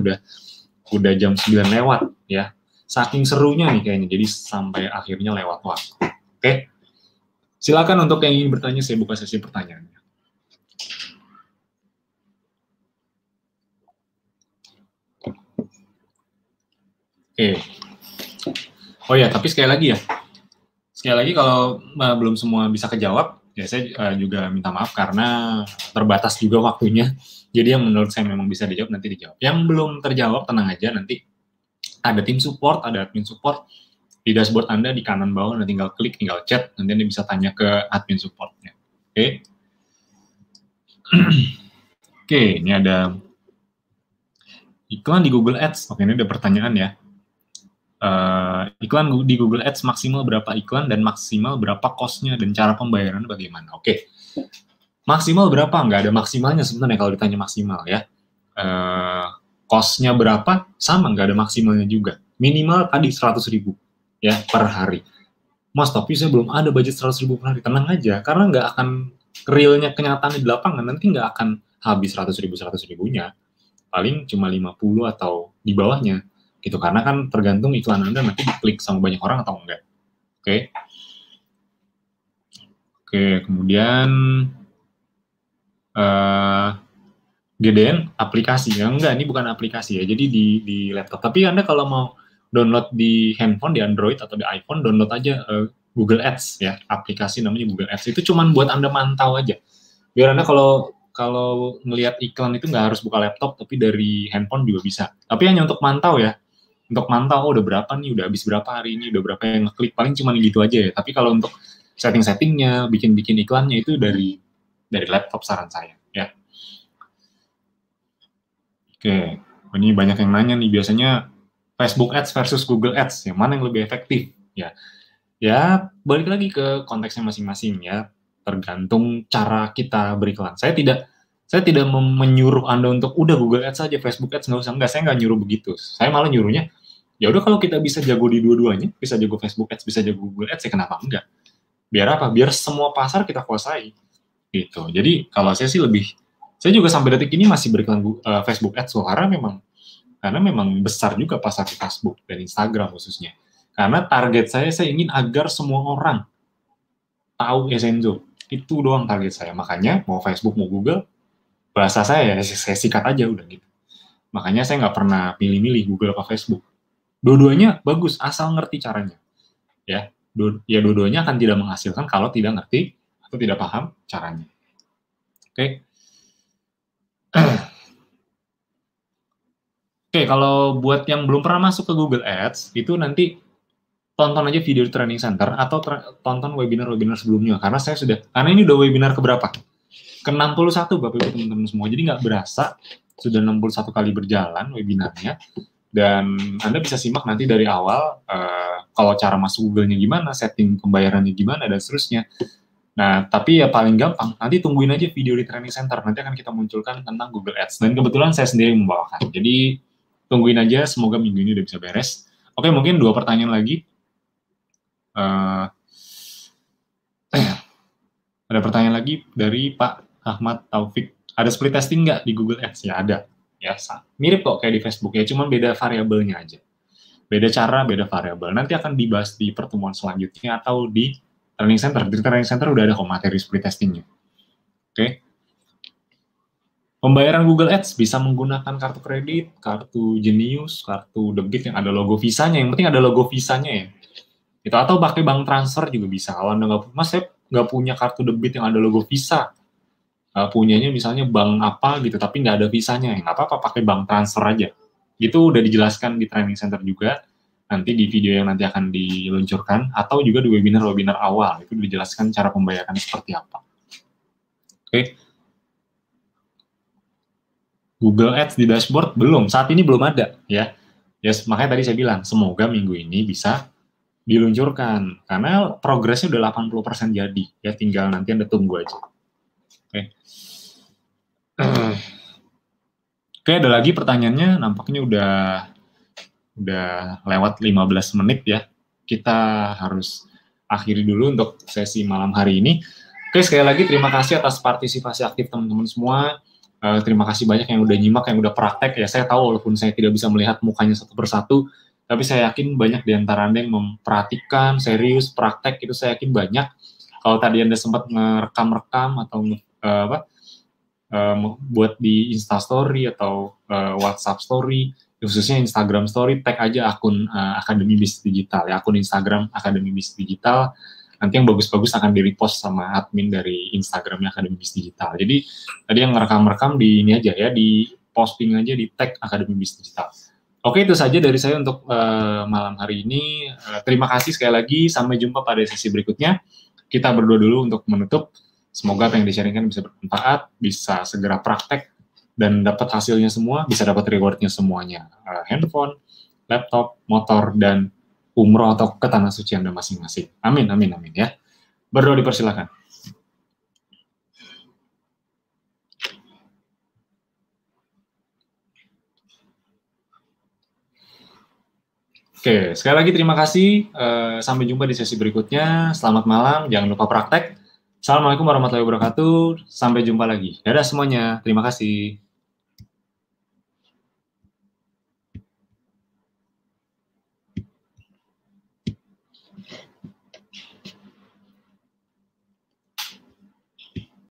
udah jam 9 lewat ya. Saking serunya nih kayaknya, jadi sampai akhirnya lewat waktu. Oke, silakan untuk yang ingin bertanya, saya buka sesi pertanyaannya. Oke. Oh ya, tapi sekali lagi kalau belum semua bisa kejawab, ya saya juga minta maaf karena terbatas juga waktunya. Jadi yang menurut saya memang bisa dijawab, nanti dijawab. Yang belum terjawab, tenang aja, nanti ada tim support, ada admin support. Di dashboard Anda di kanan bawah, Anda tinggal klik, tinggal chat, nanti Anda bisa tanya ke admin supportnya. Oke. Oke, ini ada iklan di Google Ads. Oke, ini ada pertanyaan ya. Iklan di Google Ads maksimal berapa iklan dan maksimal berapa cost-nya dan cara pembayarannya bagaimana? Oke. Maksimal berapa? Nggak ada maksimalnya sebenarnya kalau ditanya maksimal ya. Cost-nya berapa? Sama, nggak ada maksimalnya juga. Minimal tadi 100.000 ya per hari. Mas, tapi saya belum ada budget 100.000 per hari. Tenang aja, karena nggak akan realnya kenyataan di lapangan, nanti nggak akan habis 100.000-100.000-nya. Paling cuma 50 atau di bawahnya. Gitu, karena kan tergantung iklan Anda nanti diklik sama banyak orang atau enggak. Oke. Oke, kemudian GDN aplikasi. Ya, enggak, ini bukan aplikasi ya, jadi di laptop. Tapi Anda kalau mau download di handphone, di Android atau di iPhone, download aja Google Ads ya, aplikasi namanya Google Ads. Itu cuma buat Anda mantau aja. Biar Anda kalau ngelihat iklan itu nggak harus buka laptop, tapi dari handphone juga bisa. Tapi hanya untuk mantau ya. Untuk mantau, udah berapa nih, udah habis berapa hari ini, udah berapa yang ngeklik, paling cuma gitu aja ya. Tapi kalau untuk setting-settingnya, bikin-bikin iklannya itu dari laptop saran saya ya. Oke, ini banyak yang nanya nih, biasanya Facebook Ads versus Google Ads, yang mana yang lebih efektif? Ya balik lagi ke konteksnya masing-masing ya, tergantung cara kita beriklan. Saya tidak menyuruh Anda untuk udah Google Ads saja, Facebook Ads nggak usah. Enggak, saya nggak nyuruh begitu. Saya malah nyuruhnya, ya udah kalau kita bisa jago di dua-duanya, bisa jago Facebook Ads, bisa jago Google Ads, ya kenapa enggak? Biar apa? Biar semua pasar kita kuasai. Gitu. Jadi kalau saya sih saya juga sampai detik ini masih beriklan Facebook Ads karena memang besar juga pasar di Facebook dan Instagram khususnya. Karena target saya ingin agar semua orang tahu Zenzo. Itu doang target saya. Makanya mau Facebook mau Google, bahasa saya sikat aja udah gitu. Makanya saya nggak pernah pilih-milih Google apa Facebook. Dua-duanya bagus asal ngerti caranya. Ya, dua-duanya akan tidak menghasilkan kalau tidak ngerti atau tidak paham caranya. Oke. Oke, kalau buat yang belum pernah masuk ke Google Ads, itu nanti tonton aja video di Training Center atau tonton webinar-webinar sebelumnya. Karena ini udah webinar keberapa? Ke-61 Bapak Ibu teman-teman semua. Jadi nggak berasa sudah 61 kali berjalan webinarnya. Dan Anda bisa simak nanti dari awal kalau cara masuk Google-nya gimana, setting pembayarannya gimana, dan seterusnya. Nah, tapi ya paling gampang, nanti tungguin aja video di Training Center. Nanti akan kita munculkan tentang Google Ads. Dan kebetulan saya sendiri membawakan. Jadi tungguin aja, semoga minggu ini udah bisa beres. Oke, mungkin 2 pertanyaan lagi. Ada pertanyaan lagi dari Pak Ahmad Taufik. Ada split testing nggak di Google Ads? Ya ada. Ya, mirip kok kayak di Facebook ya, cuma beda variabelnya aja. Beda cara, beda variabel. Nanti akan dibahas di pertemuan selanjutnya atau di Training Center. Di Training Center udah ada kok materi split testingnya. Oke. Pembayaran Google Ads bisa menggunakan kartu kredit, kartu Genius, kartu debit yang ada logo Visa-nya. Yang penting ada logo Visa-nya ya. Itu atau pakai bank transfer juga bisa. Kalau Anda Mas, saya nggak punya kartu debit yang ada logo Visa. Punyanya misalnya bank apa gitu, tapi nggak ada Visa-nya. Ya nggak apa-apa, pakai bank transfer aja. Itu udah dijelaskan di Training Center juga. Nanti di video yang nanti akan diluncurkan, atau juga di webinar-webinar awal. Itu dijelaskan cara pembayaran seperti apa. Oke. Google Ads di dashboard belum, saat ini belum ada ya. Yes, makanya tadi saya bilang semoga minggu ini bisa diluncurkan karena progresnya udah 80% jadi ya, tinggal nanti Anda tunggu aja. Oke. Oke, ada lagi pertanyaannya, nampaknya udah lewat 15 menit ya. Kita harus akhiri dulu untuk sesi malam hari ini. Oke, sekali lagi terima kasih atas partisipasi aktif teman-teman semua. Terima kasih banyak yang udah nyimak, yang udah praktek ya. Saya tahu walaupun saya tidak bisa melihat mukanya satu persatu, tapi saya yakin banyak di antara Anda yang memperhatikan, serius, praktek, itu saya yakin banyak. Kalau tadi Anda sempat ngerekam-rekam atau buat di Instastory atau WhatsApp Story, khususnya Instagram Story, tag aja akun Akademi Bisnis Digital, ya, akun Instagram Akademi Bisnis Digital. Nanti yang bagus-bagus akan di-repost sama admin dari Instagramnya Akademi Bisnis Digital. Jadi tadi yang ngerekam-rekam di ini aja ya, di posting aja di tag Akademi Bisnis Digital. Oke, itu saja dari saya untuk malam hari ini. Terima kasih sekali lagi. Sampai jumpa pada sesi berikutnya. Kita berdua dulu untuk menutup. Semoga apa yang di-sharingkan bisa bermanfaat, bisa segera praktek, dan dapat hasilnya semua, bisa dapat rewardnya semuanya. Handphone, laptop, motor, dan umroh atau ke tanah suci Anda masing-masing. Amin, amin, amin ya. Berdoa dipersilakan. Oke, sekali lagi terima kasih. Sampai jumpa di sesi berikutnya. Selamat malam, jangan lupa praktek. Assalamualaikum warahmatullahi wabarakatuh. Sampai jumpa lagi. Dadah semuanya. Terima kasih.